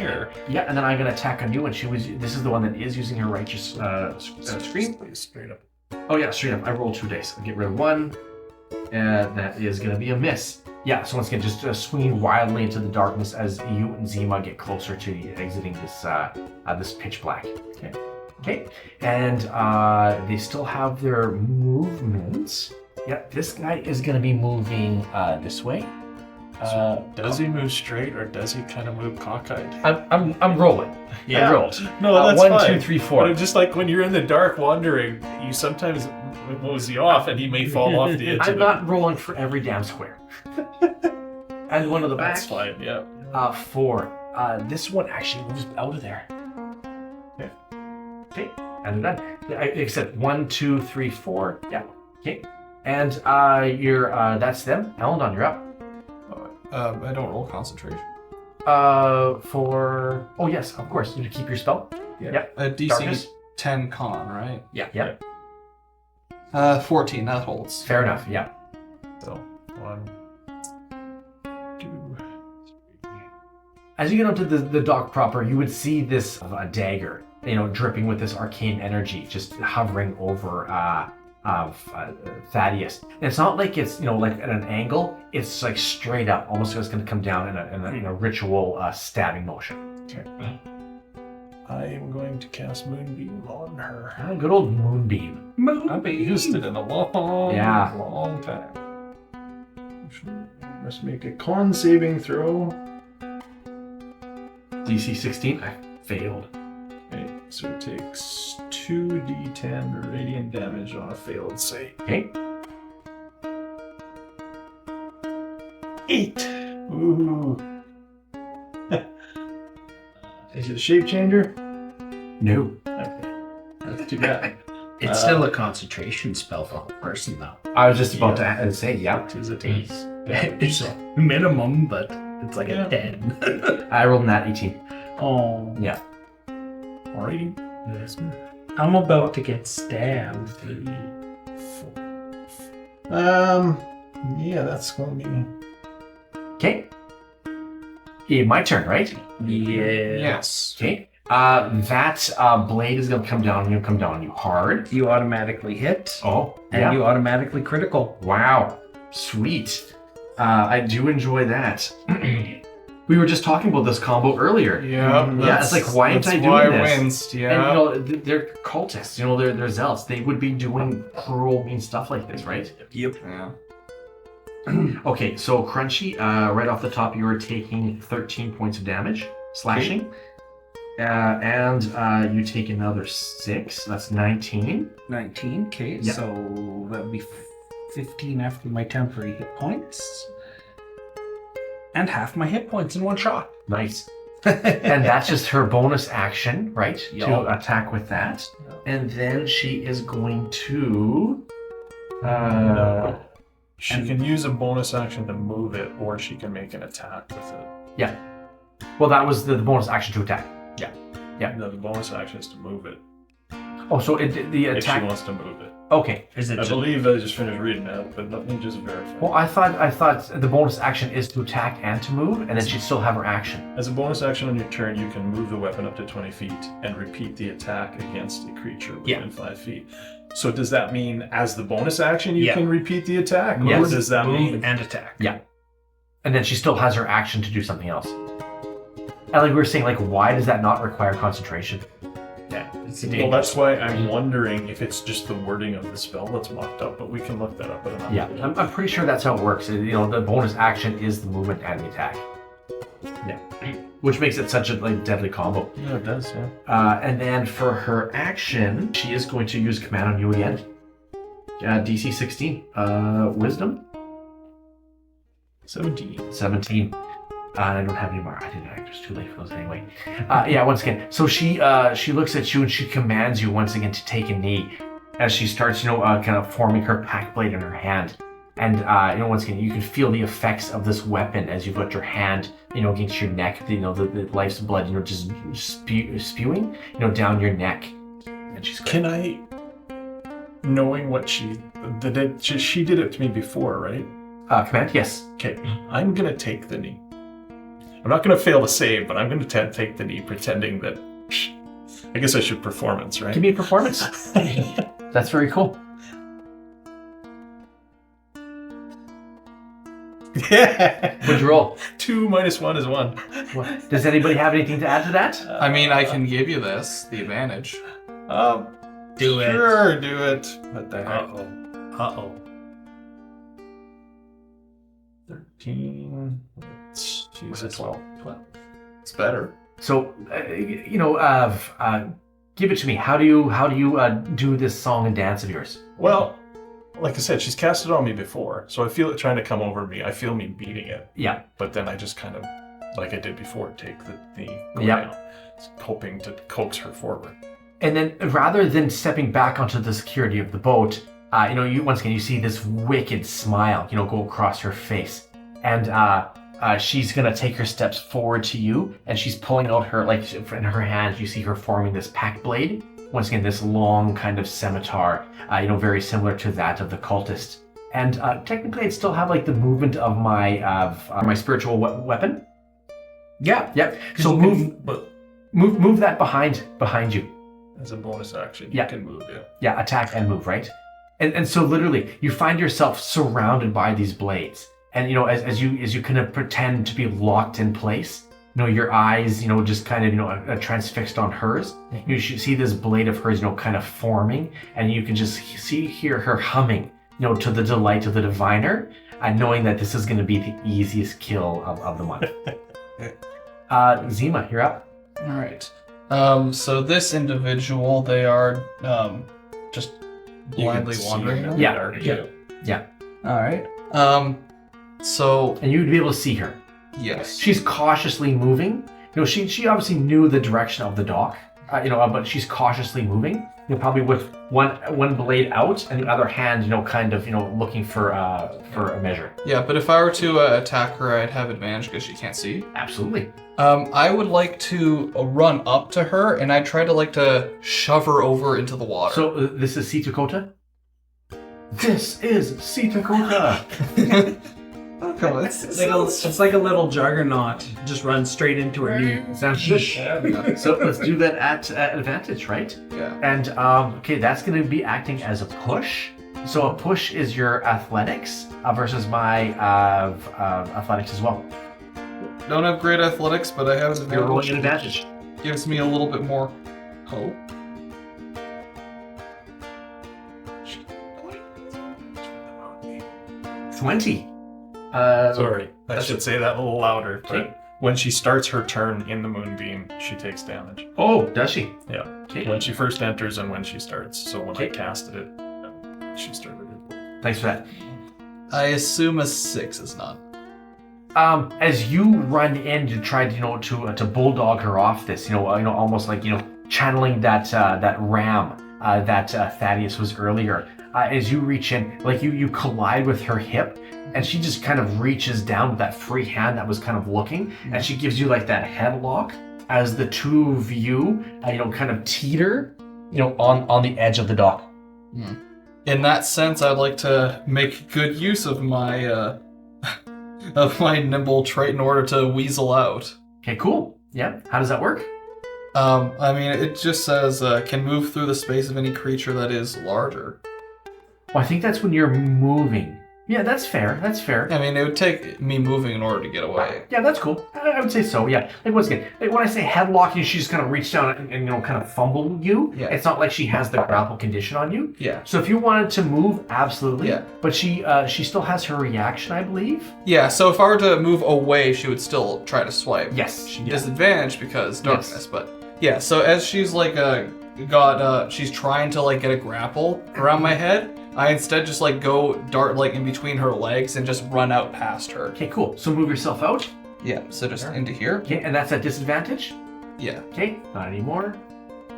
Yeah, and then I'm going to attack on you. And this is the one that is using her righteous scream. Straight up. Oh yeah, straight up. I rolled 2 dice. I'll get rid of 1. And that is going to be a miss. Yeah, so once again, just swinging wildly into the darkness as you and Zeema get closer to exiting this pitch black. Okay. And they still have their movements. Yeah, this guy is going to be moving this way. Does he move straight or does he kind of move cockeyed? I'm rolling. Yeah. I rolled. No, that's 1, fine. 2, 3, 4. But just like when you're in the dark wandering, you sometimes mosey off and he may fall off the edge. I'm not rolling for every damn square. And one of the back. That's fine. Yeah. 4. This one actually moves out of there. Okay. And then except 1, 2, 3, 4. Yeah. Okay. And that's them. Alindawn, you're up. I don't roll concentration. Oh yes, of course. You keep your spell. Yeah. DC Darkness? 10 con, right? Yeah. 14, that holds. Fair enough. Yeah. So 1, 2, 3. As you get onto the dock proper, you would see this dagger, dripping with this arcane energy, just hovering over Thadius. And it's not like it's like at an angle. It's like straight up, almost like it's going to come down in a ritual stabbing motion. Okay. I am going to cast Moonbeam on her. Good old Moonbeam. I haven't used it in a long time. Must make a con saving throw. DC 16. I failed. Okay, so it takes 2d10 radiant damage on a failed save. Okay. 8. Ooh. Is it a shape changer? No. Okay. That's too bad. It's still a concentration spell for a whole person, though. I was just about to say, yeah. It is a taste. It's a minimum, but it's like a 10. I rolled that 18. Oh. Yeah. Alrighty. Yes. I'm about to get stabbed. 3, 4. Yeah, that's going to be. Okay. My turn, right? Yeah. Yes. Okay. That blade is going to come down on you hard. You automatically hit. Oh, And yeah. you automatically critical. Wow. Sweet. I do enjoy that. We were just talking about this combo earlier. Yeah, it's like, why ain't I doing why this? Winced, yeah. And, you know, they're cultists, you know, they're zealots. They would be doing cruel, mean stuff like this, right? Yep. Yeah. Okay, so Crunchy, right off the top, you are taking 13 points of damage, slashing. And you take another 6, that's 19. 19, okay, Yep. so that would be 15 after my temporary hit points. And half my hit points in one shot. Nice. And that's just her bonus action, right? To Yup. attack with that. And then she is going to... She can use a bonus action to move it, or she can make an attack with it. Yeah. Well, that was the bonus action to attack. Yeah. No, the bonus action is to move it. Oh, so the If she attack... wants to move it. Okay. Is it I just... believe I just finished reading that, but let me just verify. Well, I thought the bonus action is to attack and to move, and then she'd still have her action. As a bonus action on your turn, you can move the weapon up to 20 feet and repeat the attack against a creature within 5 feet. So does that mean as the bonus action you can repeat the attack? Yes. Or does that move mean... and attack? Yeah. And then she still has her action to do something else. And like we were saying, like, why does that not require concentration? Yeah. It's Well, that's why I'm wondering if it's just the wording of the spell that's mocked up, but we can look that up at another Yeah, time. I'm pretty sure that's how it works. You know, the bonus action is the movement and the attack. Yeah. Which makes it such a deadly combo. Yeah, it does, yeah. And then for her action, she is going to use command on you again. DC 16. Wisdom? 17. I don't have any more. I didn't. It's too late for those anyway. Once again. So she looks at you and she commands you once again to take a knee as she starts, kind of forming her pack blade in her hand. And, once again, you can feel the effects of this weapon as you've got your hand, against your neck, the life's blood, just spewing, down your neck. And she's Can I, knowing what she did it to me before, right? Command? Yes. Okay, I'm going to take the knee. I'm not going to fail to save, but I'm going to take the knee pretending that... I guess I should performance, right? Give me a performance. That's very cool. Yeah! What'd you roll? 2 minus 1 is 1. What? Does anybody have anything to add to that? I mean, I can give you this, the advantage. Do it. Sure, do it. What the heck? Uh-oh. 13. Was it 12? 12. It's better. So, give it to me. How do you do this song and dance of yours? Well, like I said, she's cast it on me before, so I feel it trying to come over me. I feel me beating it. Yeah. But then I just kind of, like I did before, take the knee, go Yep. down, hoping to coax her forward. And then, rather than stepping back onto the security of the boat, you once again you see this wicked smile, go across her face, and she's gonna take her steps forward to you, and she's pulling out her in her hand. You see her forming this pack blade. Once again, this long kind of scimitar, very similar to that of the cultist. And technically, I'd still have the movement of my spiritual weapon. Yeah. Yep. So move that behind you. As a bonus action, Yeah. you can move it. Yeah, attack and move, right? And so literally, you find yourself surrounded by these blades. And as you kind of pretend to be locked in place, your eyes, just kind of, transfixed on hers. You should see this blade of hers, kind of forming, and you can just hear her humming, to the delight of the diviner, knowing that this is going to be the easiest kill of the month. Zeema, you're up. All right. So this individual, they are just blindly wandering now? Yeah. All right. So And you'd be able to see her. yes. She's cautiously moving. She obviously knew the direction of the dock, but she's cautiously moving. Probably with one blade out and the other hand, kind of, looking for a measure. Yeah, but if I were to attack her, I'd have advantage because she can't see. Absolutely. I would like to run up to her, and I'd try to shove her over into the water. So this is Seata Kota? This is Seata Kota! Come on, It's like a little juggernaut. Just run straight into her knee. Sounds good. So let's do that at advantage, right? Yeah. And, okay, that's going to be acting as a push. So a push is your athletics versus my athletics as well. Don't have great athletics, but I have You're rolling an advantage. Gives me a little bit more hope. 20. Sorry, I should say that a little louder. But Okay. when she starts her turn in the moonbeam, she takes damage. Oh, does she? Yeah. Okay. When she first enters and when she starts. So when I Okay. casted it, she started it. Thanks for that. I assume a 6 is not. As you run in to try to bulldog her off this, almost like channeling that ram that Thadius was earlier. As you reach in, like you collide with her hip, and she just kind of reaches down with that free hand that was kind of looking, and she gives you like that headlock as the two of you, kind of teeter, on the edge of the dock. In that sense, I'd like to make good use of my nimble trait in order to weasel out. Okay, cool. Yeah. How does that work? I mean, it just says can move through the space of any creature that is larger. Well, I think that's when you're moving. Yeah, that's fair. That's fair. I mean, it would take me moving in order to get away. Yeah, that's cool. I would say so. Yeah. Like once again, like when I say headlock, she just kind of reached down and kind of fumble you. Yeah. It's not like she has the grapple condition on you. Yeah. So if you wanted to move, absolutely. Yeah. But she still has her reaction, I believe. Yeah, so if I were to move away, she would still try to swipe. Yes. She Yeah. disadvantage because darkness, Yes. but yeah, so as she's like she's trying to like get a grapple around my head, I instead just like go dart like in between her legs and just run out past her. Okay, cool. So move yourself out. Yeah, so just into here. Okay, and that's at disadvantage. Yeah. Okay, not anymore.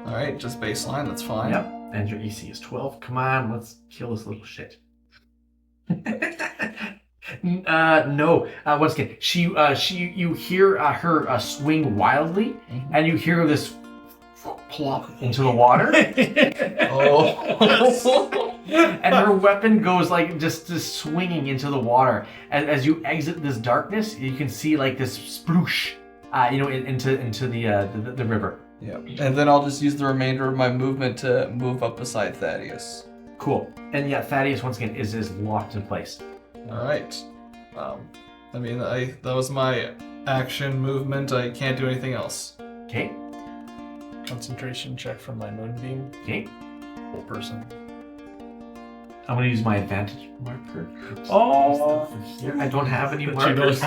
All right, just baseline, that's fine. Yep. And your EC is 12. Come on, let's kill this little shit. No. Once again, you hear her swing wildly, and you hear this plop into the water, Oh. and her weapon goes like just swinging into the water. As you exit this darkness, you can see like this sploosh, into the river. Yeah. And then I'll just use the remainder of my movement to move up beside Thadius. Cool. And yeah, Thadius once again is locked in place. All right. I mean, that was my action movement. I can't do anything else. Okay. Concentration check from my moonbeam. Okay. Full person. I'm gonna use my advantage marker. Oh, here I don't have any markers.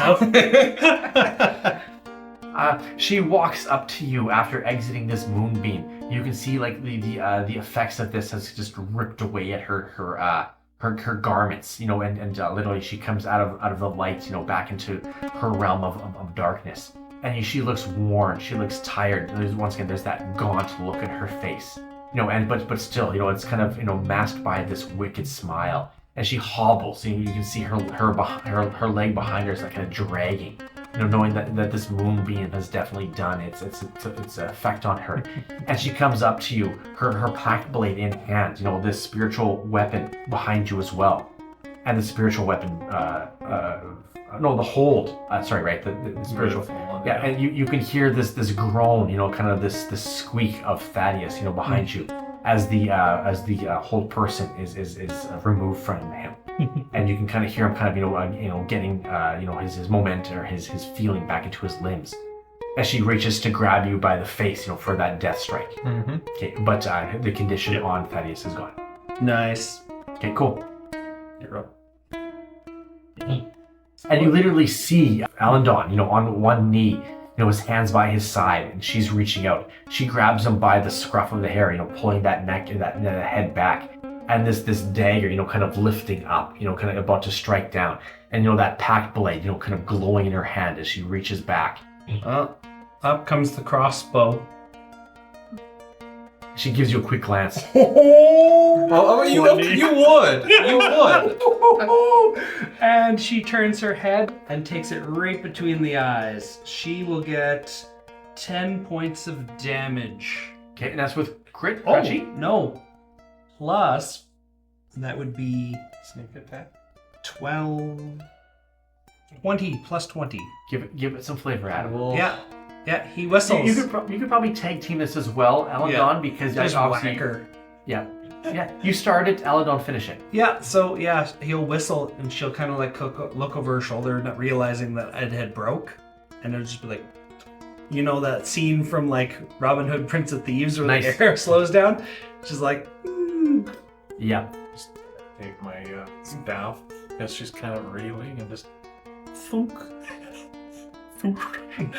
She walks up to you after exiting this moonbeam. You can see like the effects of this has just ripped away at her garments, and literally she comes out of the light, back into her realm of darkness. And she looks worn. She looks tired. There's that gaunt look in her face, but still, it's kind of masked by this wicked smile. And she hobbles. You can see her leg behind her is like kind of dragging. Knowing that this moonbeam has definitely done its effect on her. And she comes up to you, her pack blade in hand, this spiritual weapon behind you as well. And the spiritual weapon, the hold, the spiritual, yeah, and you can hear this groan, kind of this squeak of Thadius, behind you, as the hold person is removed from him. And you can kind of hear him getting his moment or his feeling back into his limbs as she reaches to grab you by the face for that death strike. Okay, but the condition on Thadius is gone. Nice. Okay, cool. You're up. And you literally see Alindawn on one knee, his hands by his side, and she's reaching out. She grabs him by the scruff of the hair, pulling that neck and that head back. And this dagger, kind of lifting up, kind of about to strike down. And, that packed blade, kind of glowing in her hand as she reaches back. Up comes the crossbow. She gives you a quick glance. Oh, you would. And she turns her head and takes it right between the eyes. She will get 10 points of damage. Okay, and that's with crit, crunchy? No. Plus, that would be Sneak attack. 20 plus 20. Give it some flavor, Adam. Yeah, he whistles. You could probably tag team this as well, Alindawn, because Just obviously, whack her. yeah. Yeah, you start it, Alindawn finish it. Yeah, so he'll whistle and she'll kind of like look over her shoulder, not realizing that it had broke, and it'll just be like, you know that scene from like Robin Hood, Prince of Thieves, where the air slows down. She's like, Yeah. Just take my staff as she's kind of reeling and just thunk.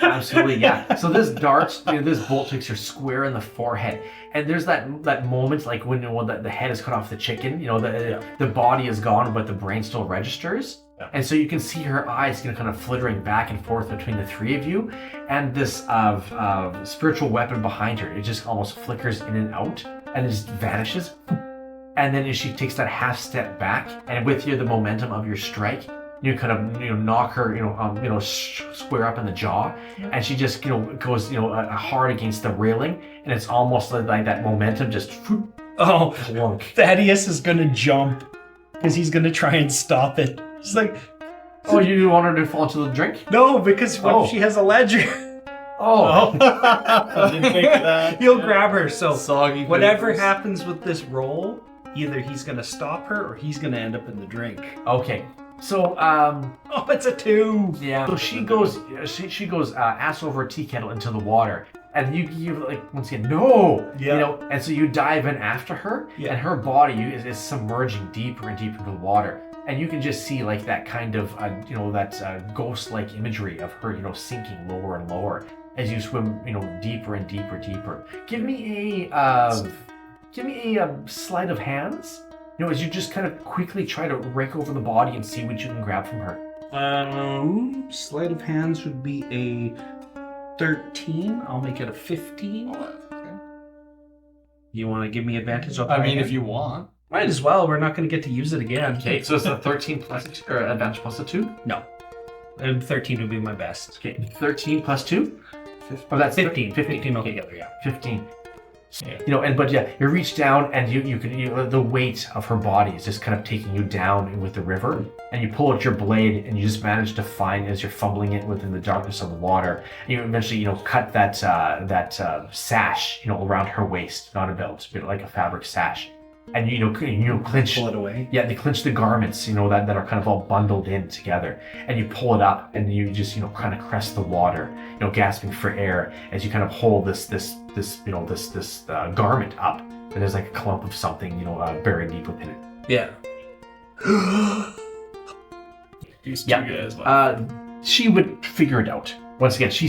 Absolutely, yeah. So this dart, this bolt takes her square in the forehead, and there's that moment like when the head is cut off the chicken. The body is gone, but the brain still registers, and so you can see her eyes kind of flittering back and forth between the three of you, and this spiritual weapon behind her. It just almost flickers in and out, and it just vanishes. And then as she takes that half step back, and with the momentum of your strike, you kind of knock her square up in the jaw, and she just goes hard against the railing, and it's almost like that momentum just plunk. Thaddeus is gonna jump because he's gonna try and stop it. He's like, oh, you want her to fall into the drink? No, because what if she has a ledger? I didn't think of that. He'll grab her. So Soggy whatever pickles. happens with this roll, either he's gonna stop her or he's gonna end up in the drink. Okay. So, Oh, it's a 2. yeah. So she goes ass over a tea kettle into the water, and you like once again no, and so you dive in after her, and her body is submerging deeper and deeper into the water, and you can just see like that kind of that ghost-like imagery of her sinking lower and lower as you swim deeper and deeper. Give me a sleight of hands. As you just kind of quickly try to rake over the body and see what you can grab from her. Sleight of hands would be a 13. I'll make it a 15. You want to give me advantage? If you want. Might as well. We're not going to get to use it again. Okay, so it's a 13 plus a 2, or advantage plus a 2? No. And 13 would be my best. Okay, 13 plus 2? Oh, that's 15. 15 Okay, altogether, yeah. 15. You reach down, and you can the weight of her body is just kind of taking you down with the river, and you pull out your blade, and you just manage to find, as you're fumbling it within the darkness of the water, and you eventually cut that sash around her waist, not a belt, but like a fabric sash, and you clinch. Pull it away. Yeah, they clinch the garments, that are kind of all bundled in together, and you pull it up, and you just kind of crest the water, gasping for air as you kind of hold this garment up, and there's like a clump of something buried deep within it. Yeah. These two guys. She would figure it out. Once again, she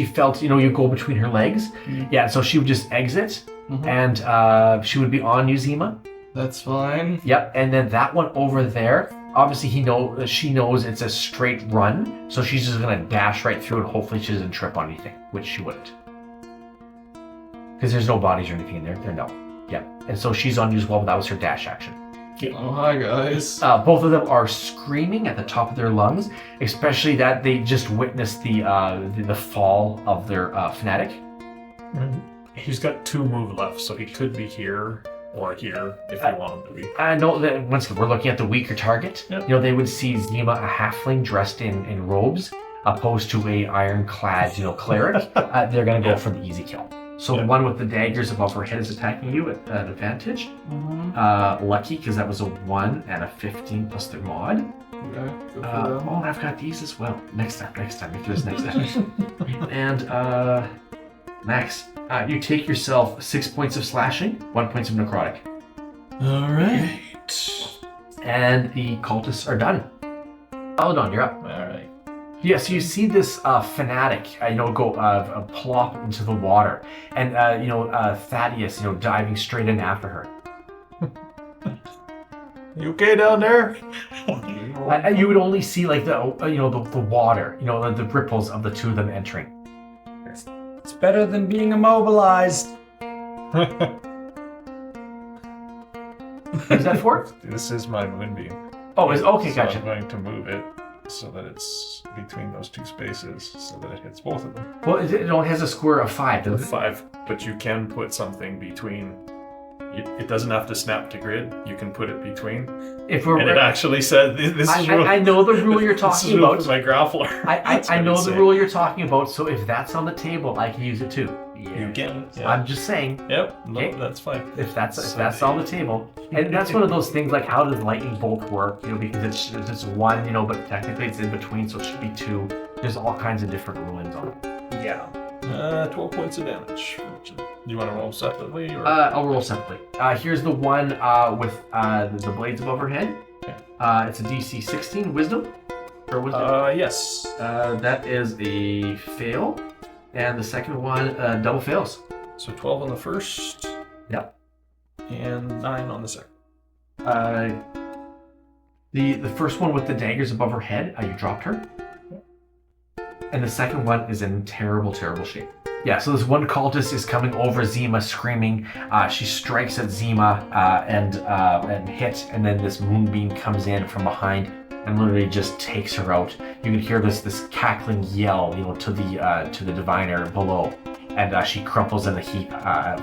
felt you go between her legs. Mm-hmm. Yeah, so she would just exit, and she would be on you, Zeema. That's fine. Yep, and then that one over there, obviously she knows it's a straight run, so she's just gonna dash right through and hopefully she doesn't trip on anything, which she wouldn't. Because there's no bodies or anything in there. No. Yeah. And so she's on you as well, but that was her dash action. Oh, hi guys. Both of them are screaming at the top of their lungs, especially that they just witnessed the fall of their fanatic. He's got 2 move left, so he could be here or here if you want him to be. I know that once again, we're looking at the weaker target. Yep. They would see Zeema, a halfling dressed in robes, opposed to a ironclad, cleric. They're gonna go for the easy kill. So the one with the daggers above her head is attacking you at an advantage. Lucky, because that was a 1 and a 15 plus their mod. Okay, go for Oh, I've got these as well. Next time, if there's next time. And Max, you take yourself 6 points of slashing, 1 point of necrotic. Alright. And the cultists are done. Alindawn, you're up. Alright. Yeah, so you see this fanatic, go plop into the water, and Thadius, diving straight in after her. You okay down there? You would only see like the water, the ripples of the two of them entering. It's better than being immobilized. Is that for? This is my moonbeam. Oh, okay, So gotcha. I'm going to move it so that it's between those 2 spaces, so that it hits both of them. Well, it only has a square of 5, doesn't it? 5, but you can put something between. It doesn't have to snap to grid. You can put it between. And it actually said this is real. I know the rule you're talking about. This is my grappler. I know the rule you're talking about. So if that's on the table, I can use it too. You can. Yeah. I'm just saying. Yep. No, Okay. that's fine. If that's on the table, and that's one of those things like how does lightning bolt work? Because it's just one, but technically it's in between, so it should be two. There's all kinds of different rulings on it. Yeah. 12 points of damage. Do you want to roll separately? Or? I'll roll separately. Here's the one with the blades above her head. Okay. It's a DC 16 Wisdom. Or Wisdom. Yes. That is a fail, and the second one double fails. So 12 on the first. Yep. And 9 on the second. The first one with the daggers above her head, you dropped her. And the second one is in terrible, terrible shape. Yeah, so this one cultist is coming over Zeema screaming. She strikes at Zeema and hits, and then this moonbeam comes in from behind and literally just takes her out. You can hear this cackling yell, to the diviner below, and she crumples in a heap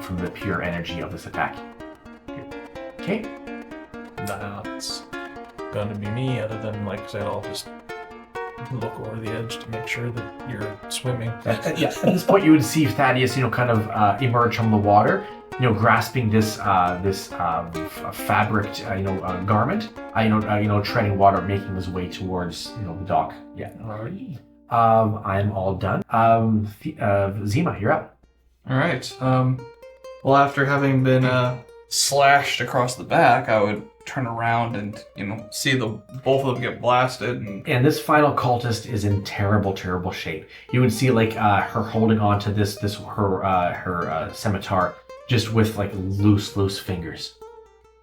from the pure energy of this attack. Okay. That's gonna be me, other than, like I said, I'll just look over the edge to make sure that you're swimming. At this point, you would see Thadius, kind of emerge from the water, grasping this fabric, garment, treading water, making his way towards, the dock. Yeah. Alrighty. I'm all done. Zeema, you're up. All right. Well, after having been slashed across the back, I would turn around and see both of them get blasted. And this final cultist is in terrible, terrible shape. You would see her holding on to her scimitar, just with loose fingers.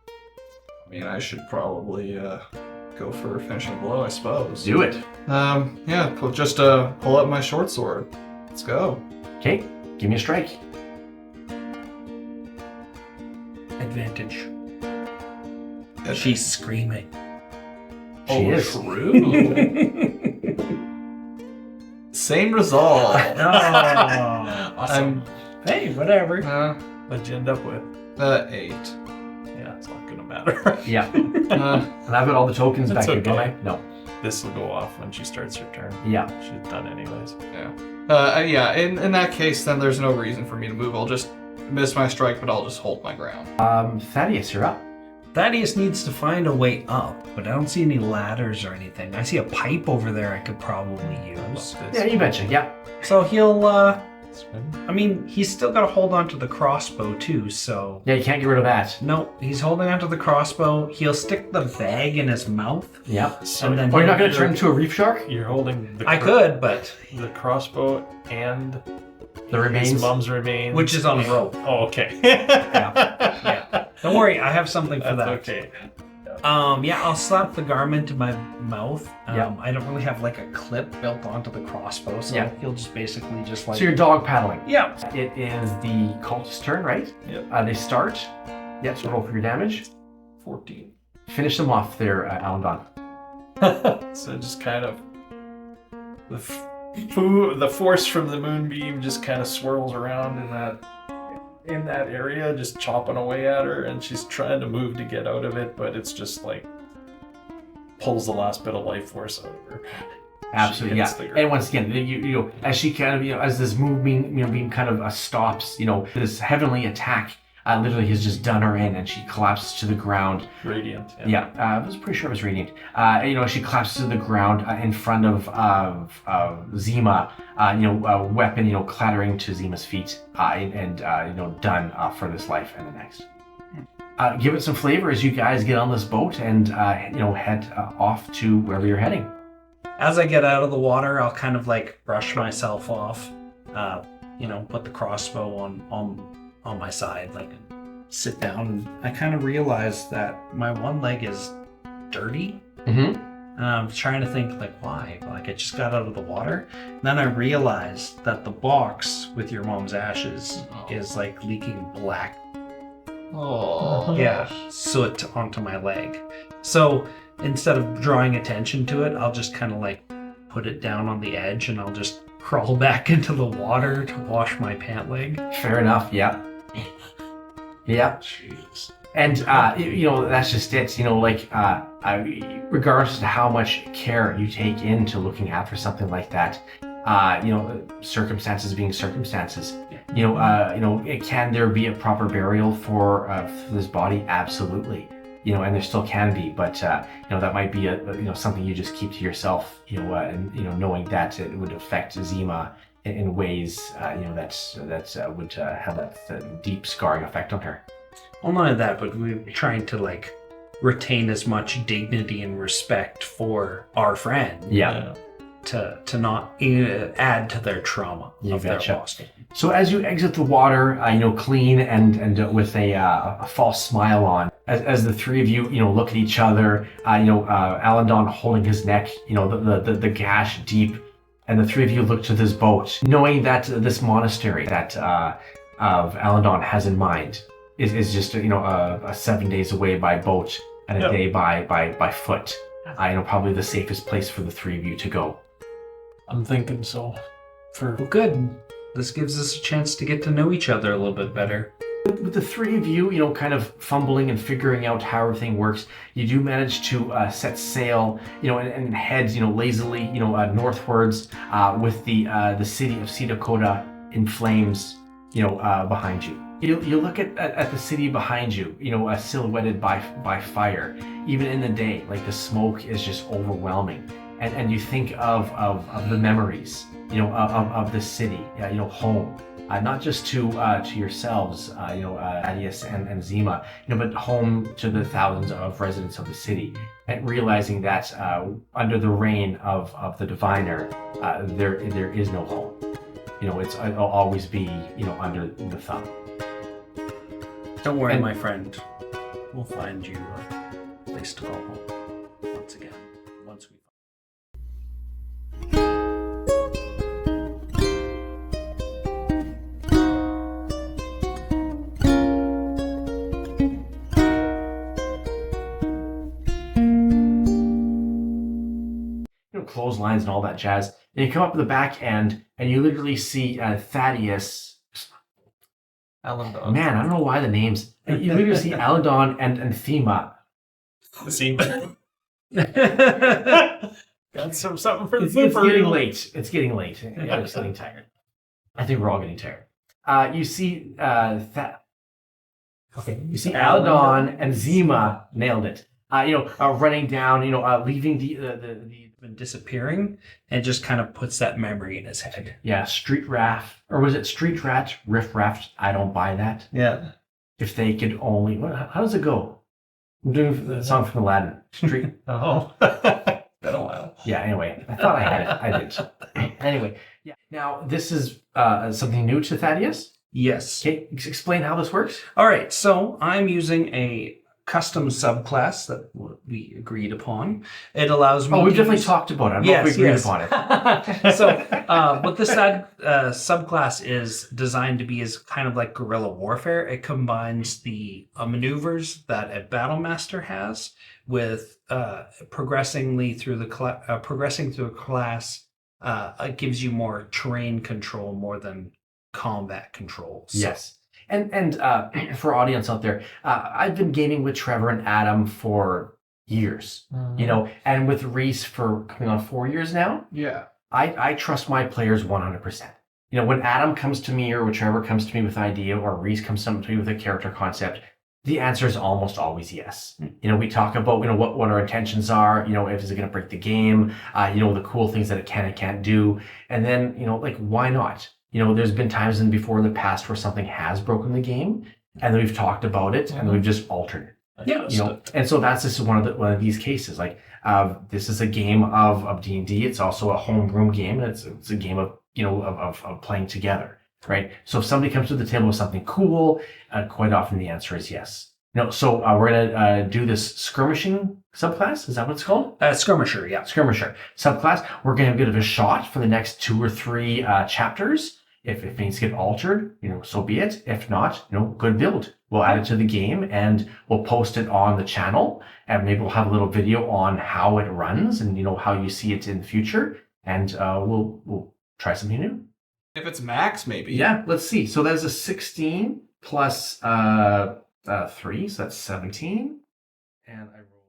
I mean, I should probably go for a finishing blow, I suppose. Do it. Yeah. Pull up my short sword. Let's go. Okay, give me a strike. Advantage. She's screaming. She is. True. Same result. Awesome. Hey, whatever. What'd you end up with? 8. Yeah, it's not gonna matter. Yeah. And I've got all the tokens That's back here, don't okay. I? No. This will go off when she starts her turn. Yeah. She's done anyways. Yeah. In that case, then there's no reason for me to move. I'll just miss my strike, but I'll just hold my ground. Thaddeus, you're up. Thaddeus needs to find a way up, but I don't see any ladders or anything. I see a pipe over there I could probably use. Yeah, you betcha. Yeah. So he'll, Swim. he's still got to hold on to the crossbow too, so... Yeah, you can't get rid of that. No, he's holding on to the crossbow. He'll stick the bag in his mouth. Yeah. So And then Or you're not going to turn into a reef shark? you're holding the I could, but... the crossbow and The remains? his mom's remains. Which is on rope. Oh, okay. Yeah. Don't worry, I have something for That's that. okay. I'll slap the garment in my mouth. Yeah. I don't really have a clip built onto the crossbow, so Yeah. he'll just basically just So you're dog paddling. Yeah. It is the cultist's turn, right? Yep. They start. Yep, so roll for your damage. 14. Finish them off there, Alindawn. So just kind of the force from the moonbeam just kind of swirls around in that area, just chopping away at her, and she's trying to move to get out of it, but it's just pulls the last bit of life force out of her. Absolutely, She yeah. hits the ground. And once again, you as she kind of, as this moonbeam, beam kind of stops, this heavenly attack literally has just done her in, and she collapses to the ground. Radiant. Yeah, I was pretty sure it was radiant. She collapses to the ground in front of Zeema, weapon, clattering to Zeema's feet, and done for this life and the next. Give it some flavor as you guys get on this boat and head off to wherever you're heading. As I get out of the water, I'll kind of brush myself off, put the crossbow on my side, sit down, and I kind of realize that my one leg is dirty. Mm-hmm. I'm trying to think why. I just got out of the water. And then I realized that the box with your mom's ashes is leaking black. Oh. Yeah, soot onto my leg. So instead of drawing attention to it, I'll just kind of put it down on the edge, and I'll just crawl back into the water to wash my pant leg. Fair enough. Yeah. Yeah. Jeez. And that's just it. Regardless of how much care you take into looking after something like that, Circumstances being circumstances. Can there be a proper burial for this body? Absolutely. And there still can be, but that might be something you just keep to yourself. And knowing that it would affect Zeema in ways that would have that deep scarring effect on her. Well, not only that, but we're trying to retain as much dignity and respect for our friend. Yeah. To not add to their trauma of their loss. So as you exit the water, clean and with a false smile on, as the three of you, look at each other, Alindawn holding his neck, the gash deep, and the three of you look to this boat, knowing that this monastery that of Alindawn has in mind is just a 7 days away by boat and a day by foot. Probably the safest place for the three of you to go. I'm thinking so. Well, good. This gives us a chance to get to know each other a little bit better. With the three of you, kind of fumbling and figuring out how everything works, you do manage to set sail, and head, lazily, northwards, with the city of Seata Kota in flames, behind you. You look at the city behind you, silhouetted by fire. Even in the day, the smoke is just overwhelming. And you think of the memories, of the city, home, not just to yourselves, Thadius and Zeema, but home to the thousands of residents of the city, and realizing that under the reign of the diviner, there is no home. It'll always be, under the thumb. Don't worry, my friend. We'll find you a place to call home once again. Once we. Clotheslines and all that jazz. And you come up to the back end and you literally see Thadius. Alindawn. Man, I don't know why the names. You literally see Alindawn and Zeema. Zeema. Got something for the It's getting late. It's getting late. Yeah, I'm getting tired. I think we're all getting tired. You see You see Alindawn and Zeema nailed it. Running down, leaving the disappearing, and just kind of puts that memory in his head. Yeah, street rat, or was it street rat, riff raft? I don't buy that. Yeah. If they could only, how does it go? I'm doing the song from Aladdin. Street. Oh, been a while. Yeah. Anyway, I thought I had it. I did. Anyway, yeah. Now this is something new to Thadius. Yes. Okay, explain how this works. All right. So I'm using a custom subclass that we agreed upon. It allows me. Oh, we've definitely talked about it. I don't know if we agreed upon it. So, what this subclass is designed to be is kind of like guerrilla warfare. It combines the maneuvers that a battle master has with progressing through a class. It gives you more terrain control more than combat control. So, yes. And for audience out there, I've been gaming with Trevor and Adam for years, and with Rhys for coming on 4 years now. Yeah. I trust my players 100%. When Adam comes to me or when Trevor comes to me with an idea or Rhys comes to me with a character concept, the answer is almost always yes. We talk about, what our intentions are, if is it going to break the game, the cool things that it can and can't do. And then, why not? There's been times before in the past where something has broken the game, and then we've talked about it, and then we've just altered it. Yeah. And so that's just one of these cases. This is a game of D&D. It's also a homegrown game, and it's a game of of playing together, right? So if somebody comes to the table with something cool, quite often the answer is yes. So we're gonna do this skirmishing subclass. Is that what it's called? Skirmisher, yeah. Skirmisher subclass. We're gonna give it a shot for the next 2 or 3 chapters. If it needs to get altered, so be it. If not, good build. We'll add it to the game and we'll post it on the channel, and maybe we'll have a little video on how it runs and how you see it in the future. And we'll try something new. If it's max, maybe. Yeah, let's see. So that's a 16 plus 3, so that's 17. And I roll.